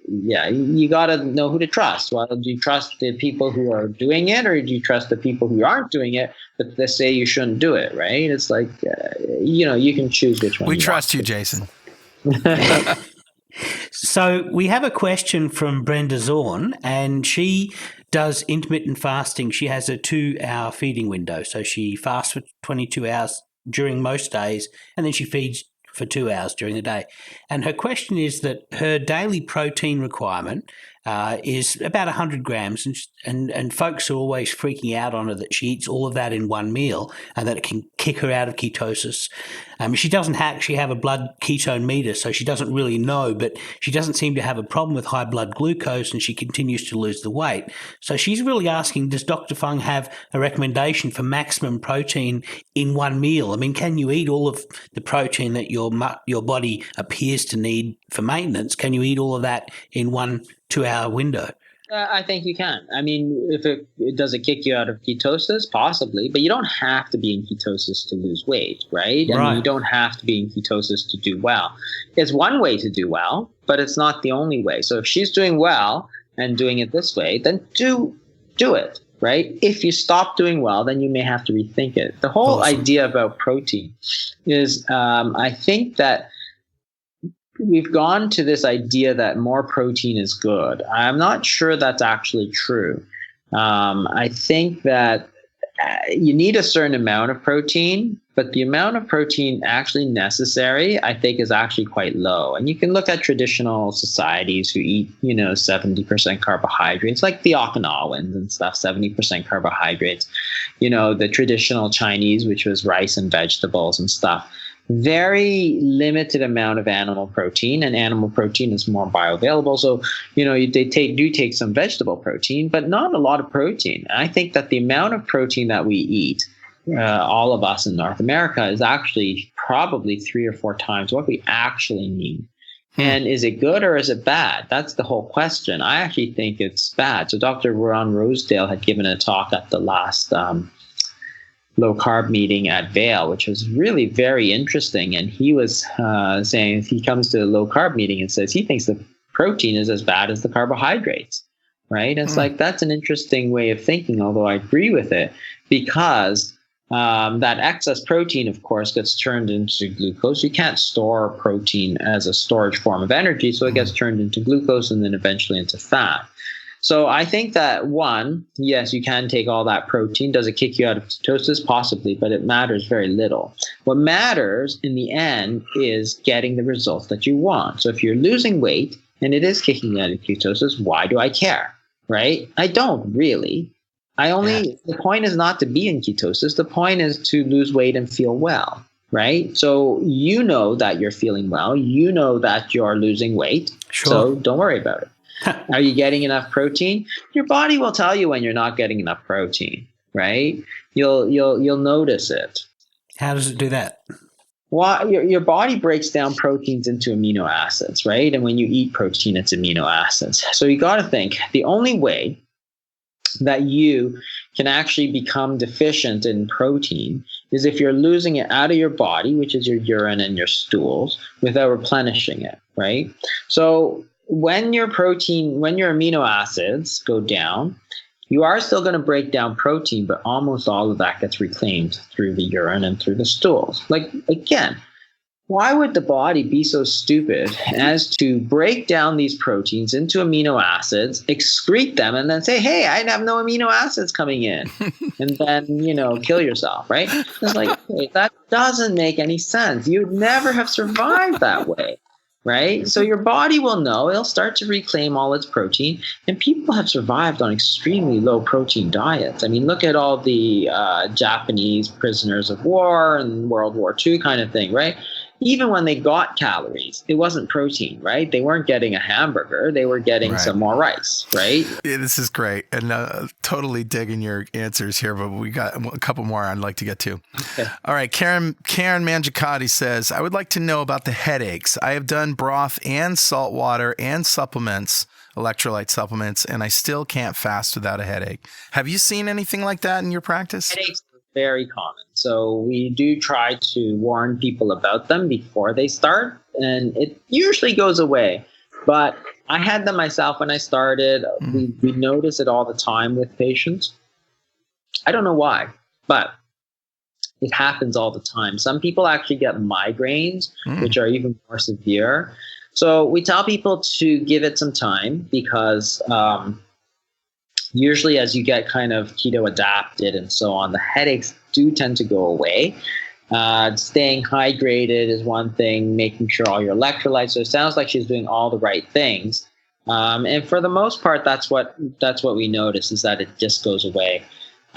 yeah, you got to know who to trust. Well, do you trust the people who are doing it, or do you trust the people who aren't doing it, but they say you shouldn't do it, right? It's like, you can choose which one. We trust you, Jason. So we have a question from Brenda Zorn, and she does intermittent fasting. She has a 2-hour feeding window. So she fasts for 22 hours during most days, and then she feeds for 2 hours during the day. And her question is that her daily protein requirement is about 100 grams, and folks are always freaking out on her that she eats all of that in one meal and that it can kick her out of ketosis. She doesn't actually have a blood ketone meter, so she doesn't really know, but she doesn't seem to have a problem with high blood glucose, and she continues to lose the weight. So she's really asking, does Dr. Fung have a recommendation for maximum protein in one meal? I mean, can you eat all of the protein that your body appears to need for maintenance? Can you eat all of that in one 2-hour window? I think you can. I mean, if does it kick you out of ketosis? Possibly, but you don't have to be in ketosis to lose weight, right? I mean, you don't have to be in ketosis to do well. It's one way to do well, but it's not the only way. So if she's doing well and doing it this way, then do it, right? If you stop doing well, then you may have to rethink it. The whole idea about protein is, I think that we've gone to this idea that more protein is good. I'm not sure that's actually true. I think that you need a certain amount of protein, but the amount of protein actually necessary, I think, is actually quite low. And you can look at traditional societies who eat, 70% carbohydrates, like the Okinawans and stuff, 70% carbohydrates. The traditional Chinese, which was rice and vegetables and stuff. Very limited amount of animal protein, and animal protein is more bioavailable. So, they do take some vegetable protein, but not a lot of protein. And I think that the amount of protein that we eat, all of us in North America, is actually probably 3 or 4 times what we actually need. And is it good or is it bad? That's the whole question. I actually think it's bad. So Dr. Ron Rosedale had given a talk at the last low carb meeting at Vail, which was really very interesting. And he was saying, if he comes to a low carb meeting and says he thinks the protein is as bad as the carbohydrates, right? It's like, that's an interesting way of thinking, although I agree with it, because that excess protein, of course, gets turned into glucose. You can't store protein as a storage form of energy, so it gets turned into glucose and then eventually into fat. So I think that, one, yes, you can take all that protein. Does it kick you out of ketosis? Possibly, but it matters very little. What matters in the end is getting the results that you want. So if you're losing weight and it is kicking you out of ketosis, why do I care, right? I don't really. The point is not to be in ketosis. The point is to lose weight and feel well, right? So you know that you're feeling well. You know that you're losing weight. Sure. So don't worry about it. Are you getting enough protein? Your body will tell you when you're not getting enough protein, right? You'll notice it. How does it do that? Well, your body breaks down proteins into amino acids, right? And when you eat protein, it's amino acids. So you got to think the only way that you can actually become deficient in protein is if you're losing it out of your body, which is your urine and your stools, without replenishing it, right? So when your amino acids go down, you are still going to break down protein, but almost all of that gets reclaimed through the urine and through the stools. Like, again, why would the body be so stupid as to break down these proteins into amino acids, excrete them, and then say, hey, I have no amino acids coming in, and then, kill yourself, right? It's like, hey, that doesn't make any sense. You'd never have survived that way. Right? So your body will know, it'll start to reclaim all its protein, and people have survived on extremely low protein diets. I mean, look at all the Japanese prisoners of war and World War II kind of thing, right? Even when they got calories, it wasn't protein, right? They weren't getting a hamburger. They were getting some more rice, right? Yeah, this is great. And totally digging your answers here, but we got a couple more I'd like to get to. Okay. All right. Karen Mangicotti says, I would like to know about the headaches. I have done broth and salt water and supplements, electrolyte supplements, and I still can't fast without a headache. Have you seen anything like that in your practice? Headaches are very common. So we do try to warn people about them before they start, and it usually goes away. But I had them myself when I started. We notice it all the time with patients. I don't know why, but it happens all the time. Some people actually get migraines, which are even more severe. So we tell people to give it some time because usually as you get kind of keto adapted and so on, the headaches do tend to go away. Staying hydrated is one thing, making sure all your electrolytes. So it sounds like she's doing all the right things. And for the most part, that's what we notice is that it just goes away.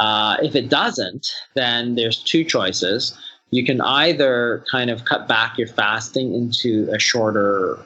If it doesn't, then there's two choices. You can either kind of cut back your fasting into a shorter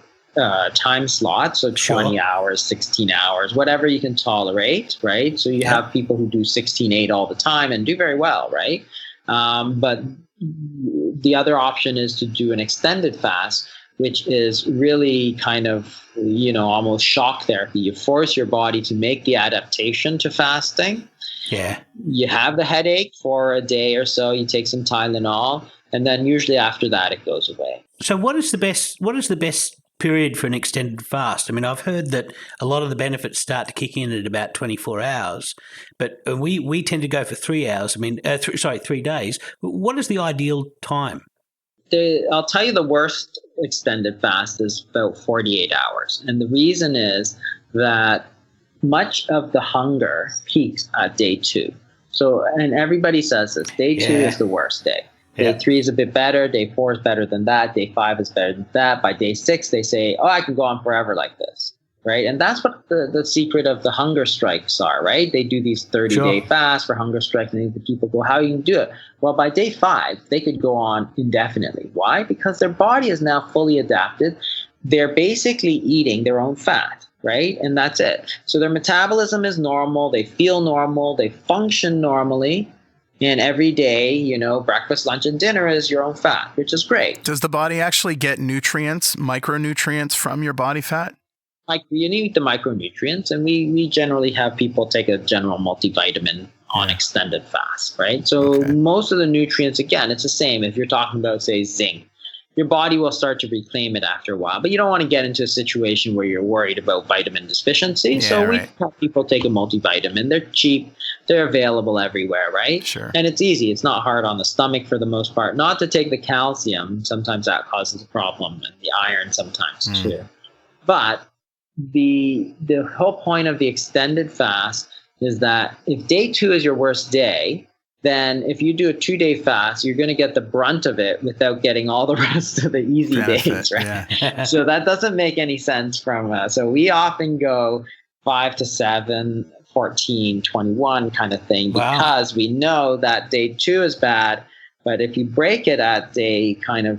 time slot, so 20 hours, 16 hours, whatever you can tolerate, right? So you have people who do 16/8 all the time and do very well, right? But the other option is to do an extended fast, which is really kind of, almost shock therapy. You force your body to make the adaptation to fasting. Yeah. You have the headache for a day or so, you take some Tylenol, and then usually after that it goes away. So what is the best period for an extended fast? I mean, I've heard that a lot of the benefits start to kick in at about 24 hours, but we tend to go for 3 hours. I mean, 3 days. What is the ideal time? I'll tell you the worst extended fast is about 48 hours. And the reason is that much of the hunger peaks at day 2. So, and everybody says this, day 2 is the worst day. Day 3 is a bit better. Day 4 is better than that. Day 5 is better than that. By day 6, they say, I can go on forever like this, right? And that's what the secret of the hunger strikes are, right? They do these 30-day fasts for hunger strikes, and the people go, how you can do it? Well, by day 5, they could go on indefinitely. Why? Because their body is now fully adapted. They're basically eating their own fat, right? And that's it. So their metabolism is normal. They feel normal. They function normally. And every day, breakfast, lunch, and dinner is your own fat, which is great. Does the body actually get nutrients, micronutrients from your body fat? Like, you need the micronutrients, and we generally have people take a general multivitamin on extended fast, right? So most of the nutrients, again, it's the same. If you're talking about, say, zinc, your body will start to reclaim it after a while. But you don't want to get into a situation where you're worried about vitamin deficiency. We have people take a multivitamin. They're cheap. They're available everywhere, right? Sure. And it's easy. It's not hard on the stomach for the most part. Not to take the calcium. Sometimes that causes a problem, and the iron sometimes too. But the whole point of the extended fast is that if day 2 is your worst day, then if you do a 2-day fast, you're going to get the brunt of it without getting all the rest of the easy days, right? Yeah. So that doesn't make any sense from us. So we often go 5 to 7, 14, 21 kind of thing, because we know that day 2 is bad. But if you break it at day 2,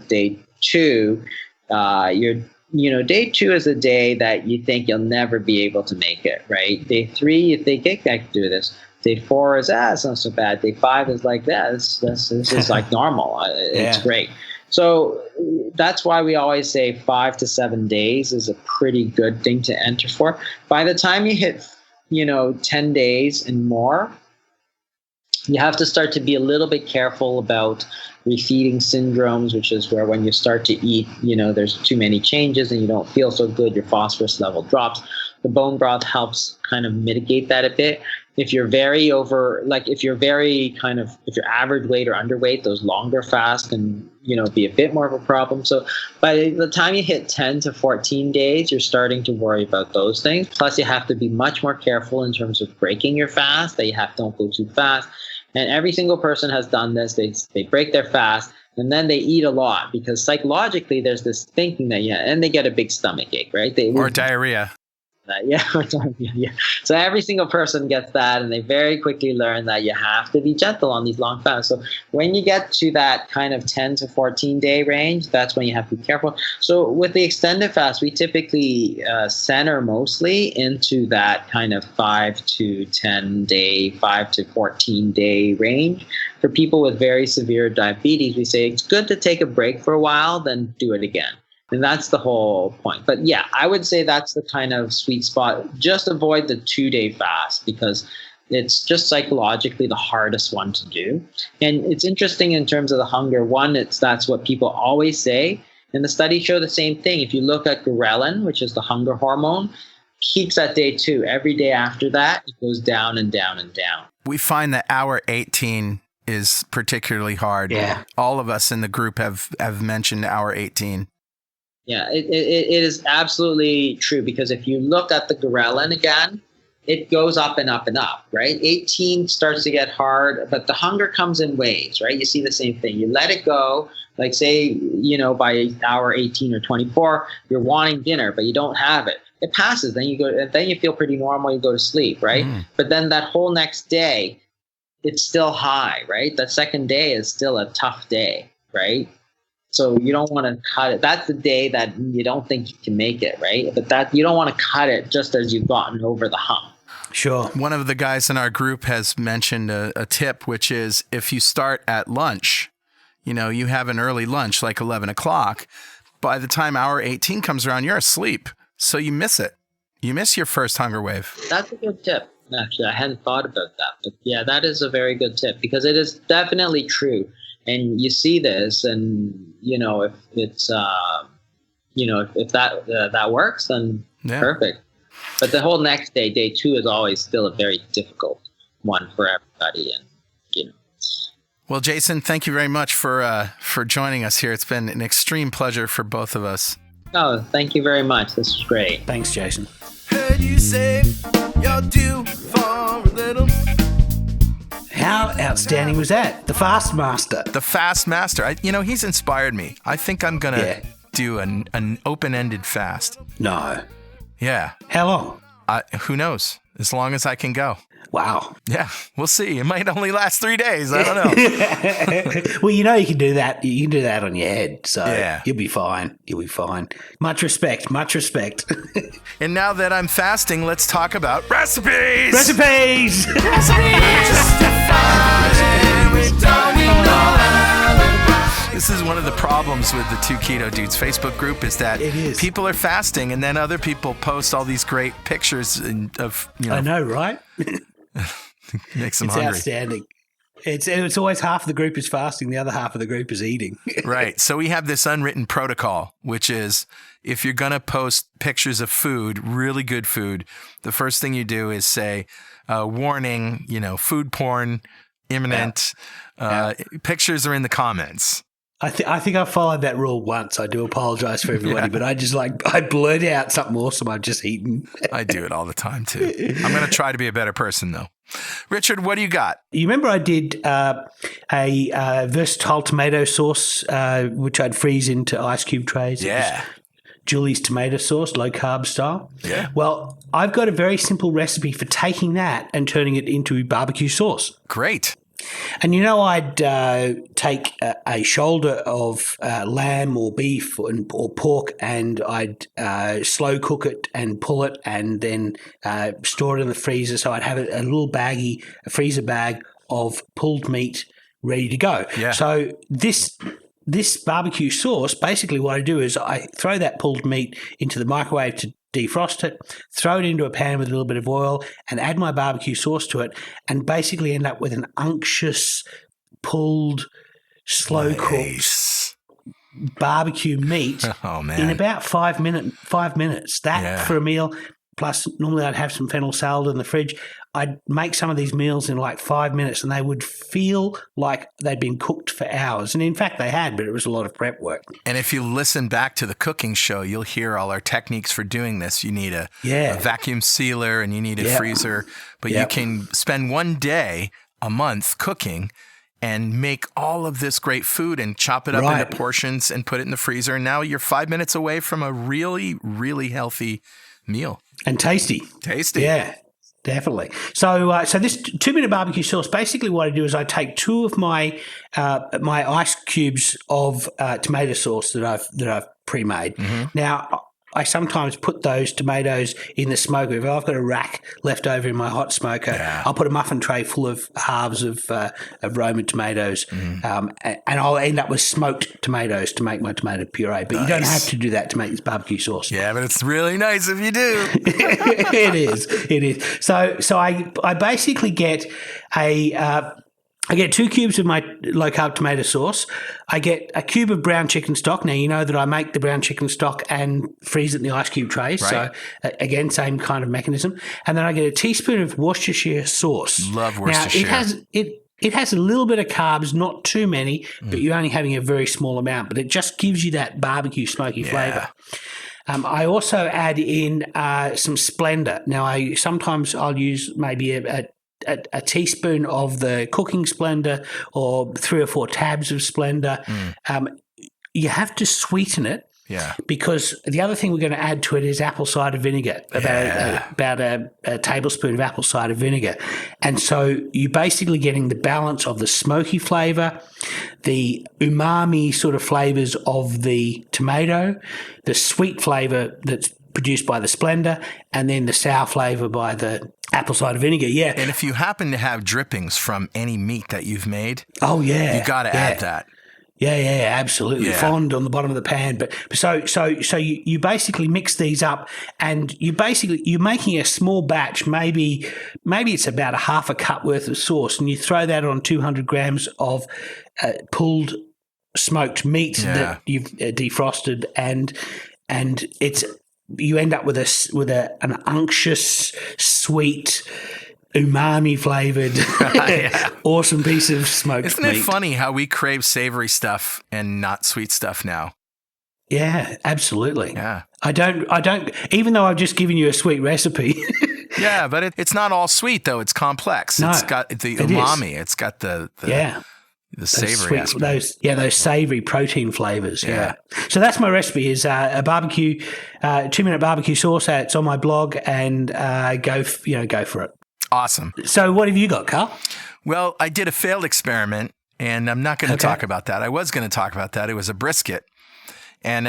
day 2 is a day that you think you'll never be able to make it, right? Day 3, you think, I can do this. Day 4 is, it's not so bad. Day 5 is like, this is like normal. It's great. So that's why we always say 5 to 7 days is a pretty good thing to enter for. By the time you hit, 10 days and more, you have to start to be a little bit careful about refeeding syndromes, which is where when you start to eat, there's too many changes and you don't feel so good, your phosphorus level drops. The bone broth helps kind of mitigate that a bit. If you're very if you're average weight or underweight, those longer fasts can, be a bit more of a problem. So by the time you hit 10 to 14 days, you're starting to worry about those things. Plus, you have to be much more careful in terms of breaking your fast, that don't go too fast. And every single person has done this. They break their fast and then they eat a lot because psychologically there's this thinking that, and they get a big stomach ache, right? Or diarrhea. Yeah. So every single person gets that, and they very quickly learn that you have to be gentle on these long fasts. So when you get to that kind of 10 to 14 day range, that's when you have to be careful. So with the extended fast, we typically center mostly into that kind of 5 to 10 day, 5 to 14 day range. For people with very severe diabetes, we say it's good to take a break for a while, then do it again. And that's the whole point. But yeah, I would say that's the kind of sweet spot. Just avoid the 2-day fast because it's just psychologically the hardest one to do. And it's interesting in terms of the hunger. One, that's what people always say. And the studies show the same thing. If you look at ghrelin, which is the hunger hormone, peaks at day 2. Every day after that, it goes down and down and down. We find that hour 18 is particularly hard. Yeah. All of us in the group have mentioned hour 18. Yeah, it is absolutely true because if you look at the ghrelin again, it goes up and up and up, right? 18 starts to get hard, but the hunger comes in waves, right? You see the same thing. You let it go, like say, by hour 18 or 24, you're wanting dinner, but you don't have it. It passes, then you feel pretty normal, you go to sleep, right? But then that whole next day, it's still high, right? That second day is still a tough day, right? So you don't want to cut it. That's the day that you don't think you can make it, right? But that you don't want to cut it just as you've gotten over the hump. Sure. One of the guys in our group has mentioned a tip, which is if you start at lunch, you have an early lunch, like 11 o'clock. By the time hour 18 comes around, you're asleep. So you miss it. You miss your first hunger wave. That's a good tip. Actually, I hadn't thought about that. But yeah, that is a very good tip because it is definitely true. And you see this, and if it's if that works, then perfect. But the whole next day, day 2, is always still a very difficult one for everybody, and Well, Jason, thank you very much for joining us here. It's been an extreme pleasure for both of us. Oh, thank you very much. This was great. Thanks, Jason. Heard you say you're due for a little. How outstanding was that? The Fastmaster. The Fastmaster. He's inspired me. I think I'm going to do an open-ended fast. No. Yeah. How long? Who knows? As long as I can go. Wow. Yeah, we'll see. It might only last 3 days. I don't know. Well, you can do that. You can do that on your head. So you'll be fine. You'll be fine. Much respect. Much respect. And now that I'm fasting, let's talk about recipes. Recipes. This is one of the problems with the Two Keto Dudes Facebook group is that people are fasting and then other people post all these great pictures of. I know, right? Makes them it's hungry. Outstanding. It's always half of the group is fasting, the other half of the group is eating. Right. So we have this unwritten protocol, which is if you're going to post pictures of food, really good food, the first thing you do is say, warning, food porn, imminent. Pictures are in the comments. I think I followed that rule once. I do apologize for everybody, but I blurt out something awesome I've just eaten. I do it all the time too. I'm going to try to be a better person though. Richard, what do you got? You remember I did a versatile tomato sauce, which I'd freeze into ice cube trays. Yeah. Julie's tomato sauce, low carb style. Yeah. Well, I've got a very simple recipe for taking that and turning it into barbecue sauce. Great. And I'd take a shoulder of lamb or beef or pork, and I'd slow cook it and pull it, and then store it in the freezer. So I'd have a little baggie, a freezer bag of pulled meat ready to go. Yeah. So this barbecue sauce, basically what I do is I throw that pulled meat into the microwave to defrost it, throw it into a pan with a little bit of oil, and add my barbecue sauce to it, and basically end up with an unctuous, pulled, slow-cooked barbecue meat in about 5 minutes. That for a meal. Plus, normally I'd have some fennel salad in the fridge. I'd make some of these meals in like 5 minutes, and they would feel like they'd been cooked for hours. And in fact, they had, but it was a lot of prep work. And if you listen back to the cooking show, you'll hear all our techniques for doing this. You need a vacuum sealer, and you need a freezer. But you can spend one day a month cooking and make all of this great food and chop it up into portions and put it in the freezer. And now you're 5 minutes away from a really, really healthy meal. And tasty. Yeah, definitely. So this 2-minute barbecue sauce, basically what I do is I take 2 of my ice cubes of tomato sauce that I've pre-made. Mm-hmm. Now, I sometimes put those tomatoes in the smoker. If I've got a rack left over in my hot smoker, I'll put a muffin tray full of halves of Roma tomatoes, and I'll end up with smoked tomatoes to make my tomato puree. But you don't have to do that to make this barbecue sauce. Yeah, but it's really nice if you do. It is. So I basically get I get 2 cubes of my low-carb tomato sauce. I get a cube of brown chicken stock. Now, you know that I make the brown chicken stock and freeze it in the ice cube trays. Right. So, again, same kind of mechanism. And then I get a teaspoon of Worcestershire sauce. Love Worcestershire. Now, it has a little bit of carbs, not too many, but you're only having a very small amount. But it just gives you that barbecue smoky flavour. I also add in some Splenda. Now, I'll use maybe a teaspoon of the cooking Splenda or 3 or 4 tabs of Splenda. You have to sweeten it. Yeah. Because the other thing we're going to add to it is apple cider vinegar, about a tablespoon of apple cider vinegar. And so you're basically getting the balance of the smoky flavour, the umami sort of flavours of the tomato, the sweet flavour that's produced by the Splenda, and then the sour flavour by the apple cider vinegar. Yeah. And if you happen to have drippings from any meat that you've made, you got to add that. Yeah, absolutely. Yeah. Fond on the bottom of the pan. But so you basically mix these up, and you're making a small batch. Maybe it's about a half a cup worth of sauce, and you throw that on 200 grams of pulled smoked meat that you've defrosted, and you end up with an unctuous, sweet, umami flavored, awesome piece of smoked meat. Isn't it funny how we crave savory stuff and not sweet stuff now? Yeah, absolutely. Yeah. I don't, even though I've just given you a sweet recipe. Yeah, but it's not all sweet though. It's complex. No, it's got the umami. It's got the savory aspect. Those savory protein flavors. Yeah. So that's my recipe is a barbecue, 2-minute barbecue sauce. It's on my blog, and go for it. Awesome. So what have you got, Carl? Well, I did a failed experiment, and I'm not going to talk about that. I was going to talk about that. It was a brisket, and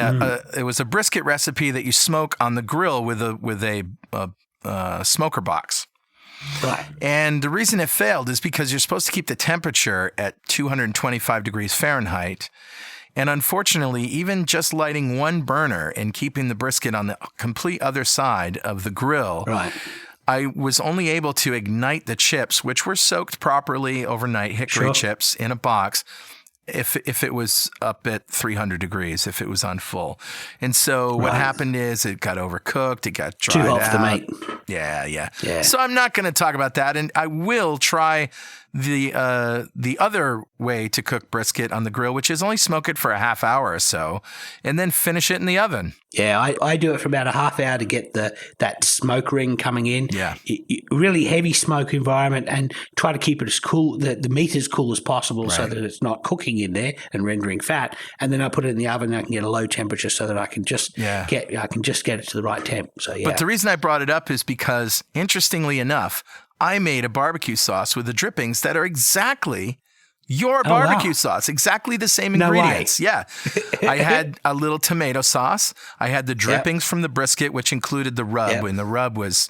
it was a brisket recipe that you smoke on the grill with a smoker box. Right. And the reason it failed is because you're supposed to keep the temperature at 225 degrees Fahrenheit. And unfortunately, even just lighting one burner and keeping the brisket on the complete other side of the grill, I was only able to ignite the chips, which were soaked properly overnight, hickory chips in a box, if it was up at 300 degrees, if it was on full. And so what happened is it got overcooked, it got dried Too hot out. for the meat. Yeah. So I'm not going to talk about that, and I will try the other way to cook brisket on the grill, which is only smoke it for a half hour or so, and then finish it in the oven. Yeah, I do it for about a half hour to get that smoke ring coming in. Yeah. Really heavy smoke environment, and try to keep it as cool, the meat as cool as possible, so that it's not cooking in there and rendering fat. And then I put it in the oven, and I can get a low temperature so that I can just get it to the right temp. So yeah. But the reason I brought it up is because, interestingly enough, I made a barbecue sauce with the drippings that are exactly Your barbecue sauce, exactly the same ingredients. No way. Yeah. I had a little tomato sauce. I had the drippings from the brisket, which included the rub. And the rub was,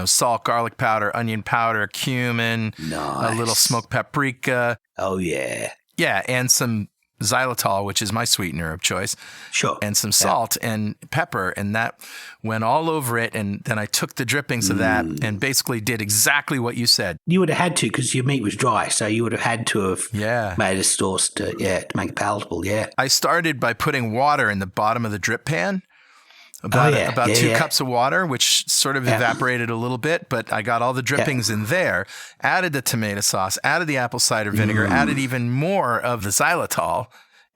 salt, garlic powder, onion powder, cumin, a little smoked paprika. Oh, yeah. Yeah. And some xylitol, which is my sweetener of choice. Sure. And some salt and pepper. And that went all over it. And then I took the drippings of that and basically did exactly what you said. You would have had to because your meat was dry. So you would have had to have made a sauce to make it palatable. Yeah. I started by putting water in the bottom of the drip pan. About 2 cups of water, which sort of evaporated a little bit, but I got all the drippings in there, added the tomato sauce, added the apple cider vinegar, added even more of the xylitol,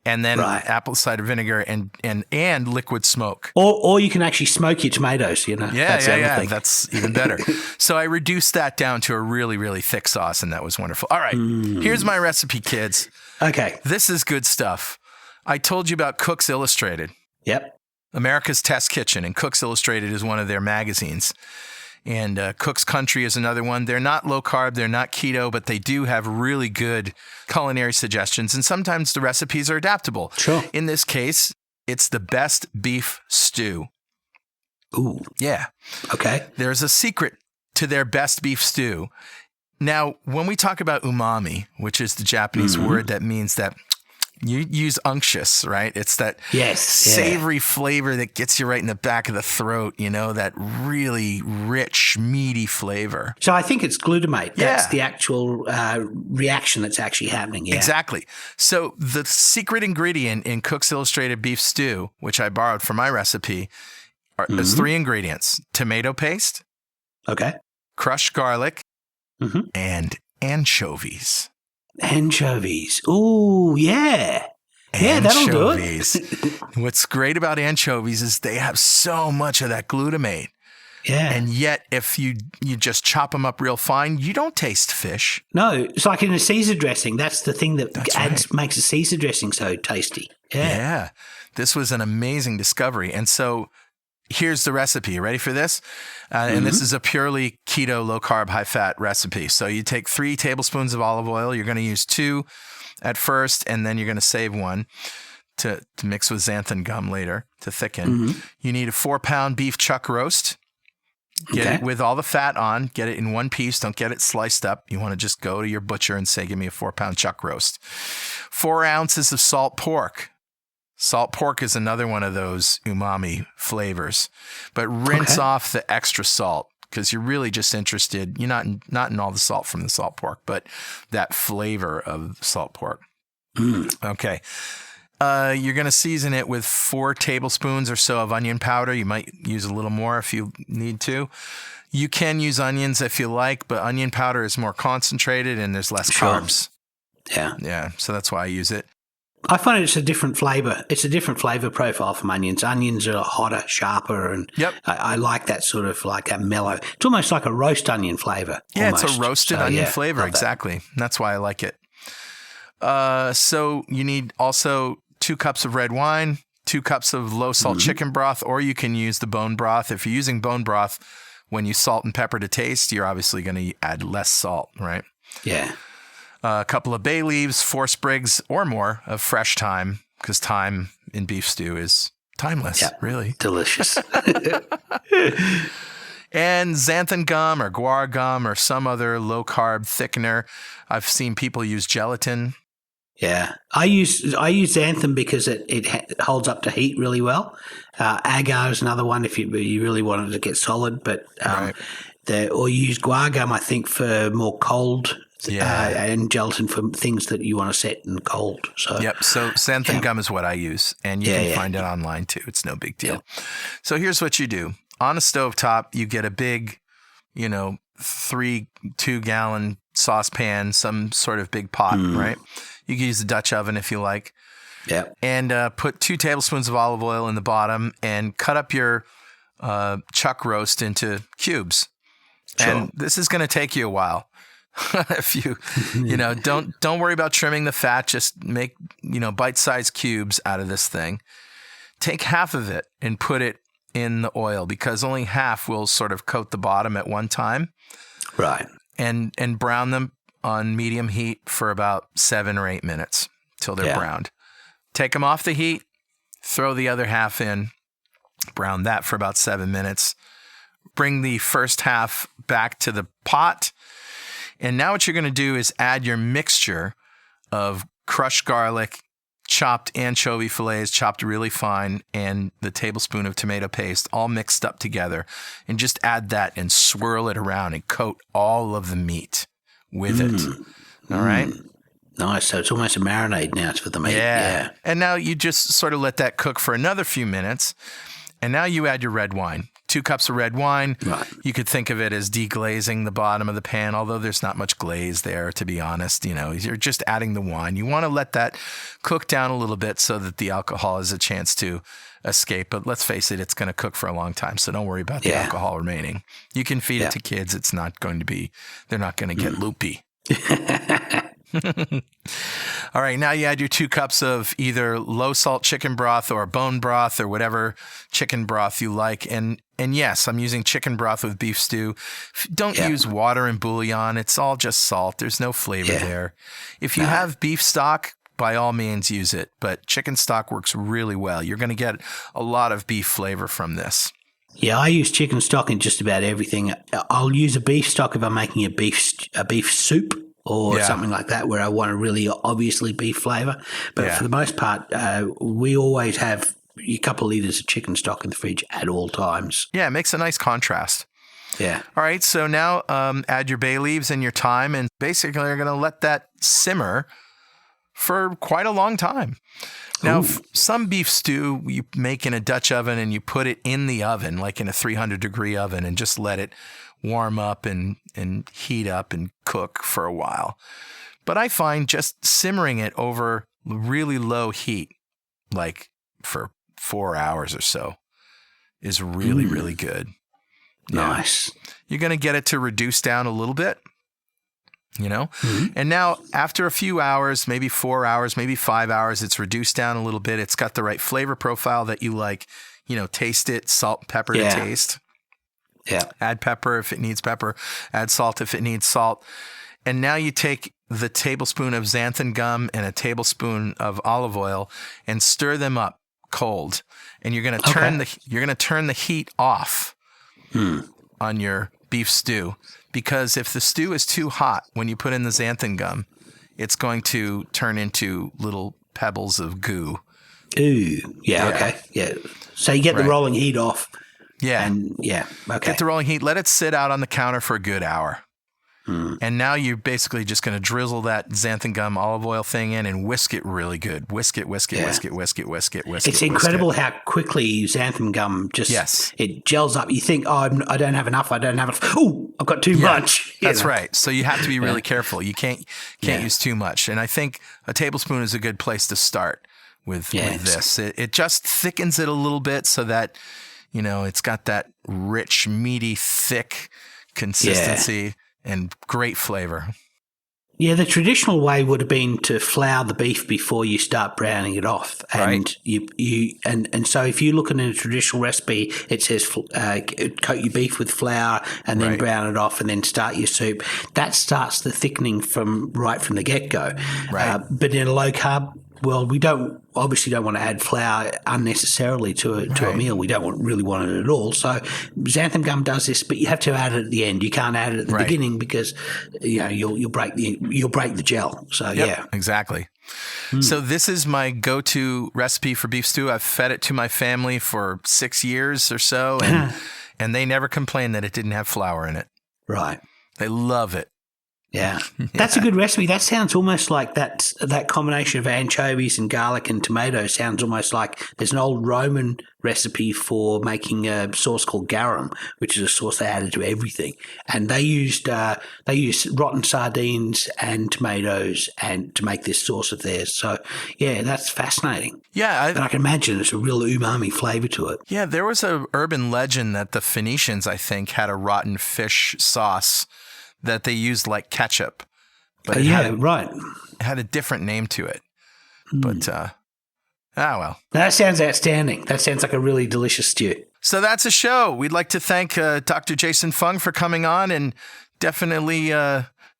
and then apple cider vinegar and liquid smoke. Or you can actually smoke your tomatoes, Yeah. That's even better. So I reduced that down to a really, really thick sauce, and that was wonderful. All right, here's my recipe, kids. Okay. This is good stuff. I told you about Cooks Illustrated. Yep. America's Test Kitchen, and Cooks Illustrated is one of their magazines. And Cook's Country is another one. They're not low carb, they're not keto, but they do have really good culinary suggestions. And sometimes the recipes are adaptable. Sure. In this case, it's the best beef stew. Ooh. Yeah. Okay. There's a secret to their best beef stew. Now, when we talk about umami, which is the Japanese word that means that you use unctuous, right? It's that savory flavor that gets you right in the back of the throat, that really rich, meaty flavor. So I think it's glutamate. That's the actual reaction that's actually happening. Yeah. Exactly. So the secret ingredient in Cook's Illustrated Beef Stew, which I borrowed from my recipe, is 3 ingredients: tomato paste, crushed garlic, and anchovies. Anchovies. Ooh, yeah. Yeah, that'll do it. What's great about anchovies is they have so much of that glutamate. Yeah. And yet, if you just chop them up real fine, you don't taste fish. No, it's like in a Caesar dressing. That's the thing that makes a Caesar dressing so tasty. Yeah. This was an amazing discovery. And so here's the recipe. You ready for this? And this is a purely keto, low-carb, high-fat recipe. So you take 3 tablespoons of olive oil. You're going to use 2 at first, and then you're going to save 1 to mix with xanthan gum later to thicken. You need a 4-pound beef chuck roast. Get it with all the fat on. Get it in one piece. Don't get it sliced up. You want to just go to your butcher and say, give me a 4-pound chuck roast. 4 ounces of salt pork. Salt pork is another one of those umami flavors, but rinse off the extra salt because you're really just interested. You're not in all the salt from the salt pork, but that flavor of salt pork. Okay. You're going to season it with 4 tablespoons or so of onion powder. You might use a little more if you need to. You can use onions if you like, but onion powder is more concentrated and there's less carbs. Yeah. Yeah. So that's why I use it. I find it's a different flavor. It's a different flavor profile from onions. Onions are hotter, sharper, and I like that sort of like a mellow. It's almost like a roast onion flavor. Yeah, almost. It's a roasted onion flavor. Exactly. That's why I like it. So you need also 2 cups of red wine, 2 cups of low salt chicken broth, or you can use the bone broth. If you're using bone broth, when you salt and pepper to taste, you're obviously going to add less salt, right? Yeah. A couple of bay leaves, 4 sprigs or more of fresh thyme, because thyme in beef stew is timeless, really. Delicious. And xanthan gum or guar gum or some other low-carb thickener. I've seen people use gelatin. Yeah. I use xanthan because it holds up to heat really well. Agar is another one if you really wanted to get solid, but or you use guar gum, I think, for more cold. And gelatin for things that you want to set in cold. So xanthan gum is what I use, and you can find it online too. It's no big deal. So here's what you do. On a stovetop, you get a big, 2-gallon saucepan, some sort of big pot, right? You can use the Dutch oven if you like. Yeah. And put 2 tablespoons of olive oil in the bottom and cut up your chuck roast into cubes. Sure. And this is going to take you a while. If you don't worry about trimming the fat, just make, bite-sized cubes out of this thing. Take half of it and put it in the oil because only half will sort of coat the bottom at one time. Right. And brown them on medium heat for about 7 or 8 minutes till they're browned. Take them off the heat, throw the other half in, brown that for about 7 minutes. Bring the first half back to the pot. And now what you're going to do is add your mixture of crushed garlic, chopped anchovy fillets, chopped really fine, and the tablespoon of tomato paste all mixed up together. And just add that and swirl it around and coat all of the meat with it. All right? Nice. So it's almost a marinade now for the meat. Yeah. And now you just sort of let that cook for another few minutes. And now you add your red wine. 2 cups of red wine. Right. You could think of it as deglazing the bottom of the pan, although there's not much glaze there, to be honest. You know, you're just adding the wine. You want to let that cook down a little bit so that the alcohol has a chance to escape. But let's face it, it's going to cook for a long time, so don't worry about the alcohol remaining. You can feed it to kids. It's not going to be, they're not going to get loopy. All right, now you add your 2 cups of either low salt chicken broth or bone broth or whatever chicken broth you like. And yes, I'm using chicken broth with beef stew. Don't use water and bouillon. It's all just salt. There's no flavor there. If you have beef stock, by all means use it. But chicken stock works really well. You're going to get a lot of beef flavor from this. Yeah, I use chicken stock in just about everything. I'll use a beef stock if I'm making a beef soup or something like that where I want a really obviously beef flavor. But for the most part, we always have a couple of liters of chicken stock in the fridge at all times. Yeah, it makes a nice contrast. Yeah. All right, so now add your bay leaves and your thyme, and basically you're going to let that simmer for quite a long time. Now, some beef stew you make in a Dutch oven and you put it in the oven, like in a 300-degree oven, and just let it warm up and heat up and cook for a while. But I find just simmering it over really low heat, like for 4 hours or so, is really, really good. Nice. You're going to get it to reduce down a little bit, you know? And now after a few hours, maybe 4 hours, maybe 5 hours, it's reduced down a little bit. It's got the right flavor profile that you like, you know, taste it, salt, pepper to taste. Yeah. Add pepper if it needs pepper. Add salt if it needs salt. And now you take the tablespoon of xanthan gum and a tablespoon of olive oil and stir them up cold. And you're going to turn the heat off on your beef stew, because if the stew is too hot when you put in the xanthan gum, it's going to turn into little pebbles of goo. Ooh. Yeah. Okay. Yeah. So you get the rolling heat off. Yeah. And okay. Get the rolling heat. Let it sit out on the counter for a good hour. And now you're basically just going to drizzle that xanthan gum olive oil thing in and whisk it really good. Whisk it. It's incredible how quickly xanthan gum just it gels up. You think, I don't have enough. Oh, I've got too much. That's right. So you have to be really careful. You can't use too much. And I think a tablespoon is a good place to start with this. It just thickens it a little bit so that, you know, it's got that rich, meaty, thick consistency and great flavor. Yeah, the traditional way would have been to flour the beef before you start browning it off. And and so if you look at a traditional recipe, it says coat your beef with flour and then brown it off and then start your soup. That starts the thickening from the get-go. Right. But in a low-carb world, we obviously don't want to add flour unnecessarily to a meal. We don't really want it at all. So xanthan gum does this, but you have to add it at the end. You can't add it at the beginning because you'll break the gel. So exactly. So this is my go-to recipe for beef stew. I've fed it to my family for 6 years or so, and they never complained that it didn't have flour in it. Right. They love it. Yeah. That's a good recipe. That sounds almost like that combination of anchovies and garlic and tomato sounds almost like there's an old Roman recipe for making a sauce called garum, which is a sauce they added to everything. And they used rotten sardines and tomatoes and to make this sauce of theirs. So, yeah, that's fascinating. Yeah. And I can imagine there's a real umami flavor to it. Yeah, there was an urban legend that the Phoenicians, I think, had a rotten fish sauce that they used like ketchup. But it had a different name to it. But, well. That sounds outstanding. That sounds like a really delicious stew. So that's a show. We'd like to thank Dr. Jason Fung for coming on and definitely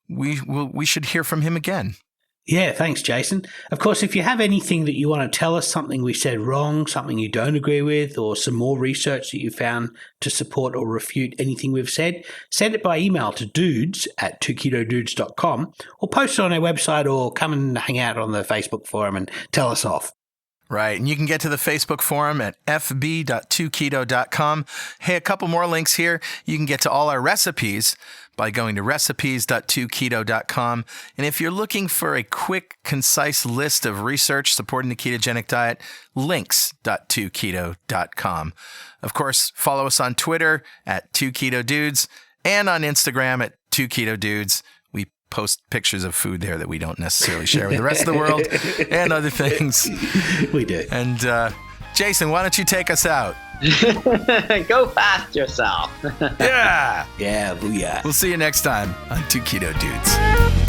we should hear from him again. Yeah, thanks, Jason. Of course, if you have anything that you want to tell us, something we said wrong, something you don't agree with, or some more research that you found to support or refute anything we've said, send it by email to dudes@2ketodudes.com, or post it on our website, or come and hang out on the Facebook forum and tell us off. Right. And you can get to the Facebook forum at fb.2keto.com. Hey, a couple more links here. You can get to all our recipes by going to recipes.2keto.com. And if you're looking for a quick, concise list of research supporting the ketogenic diet, links.2keto.com. Of course, follow us on Twitter at 2ketodudes and on Instagram at 2ketodudes. We post pictures of food there that we don't necessarily share with the rest of the world and other things. We do. And Jason, why don't you take us out? Go fast yourself. Yeah. Yeah, booyah. We'll see you next time on 2 Keto Dudes.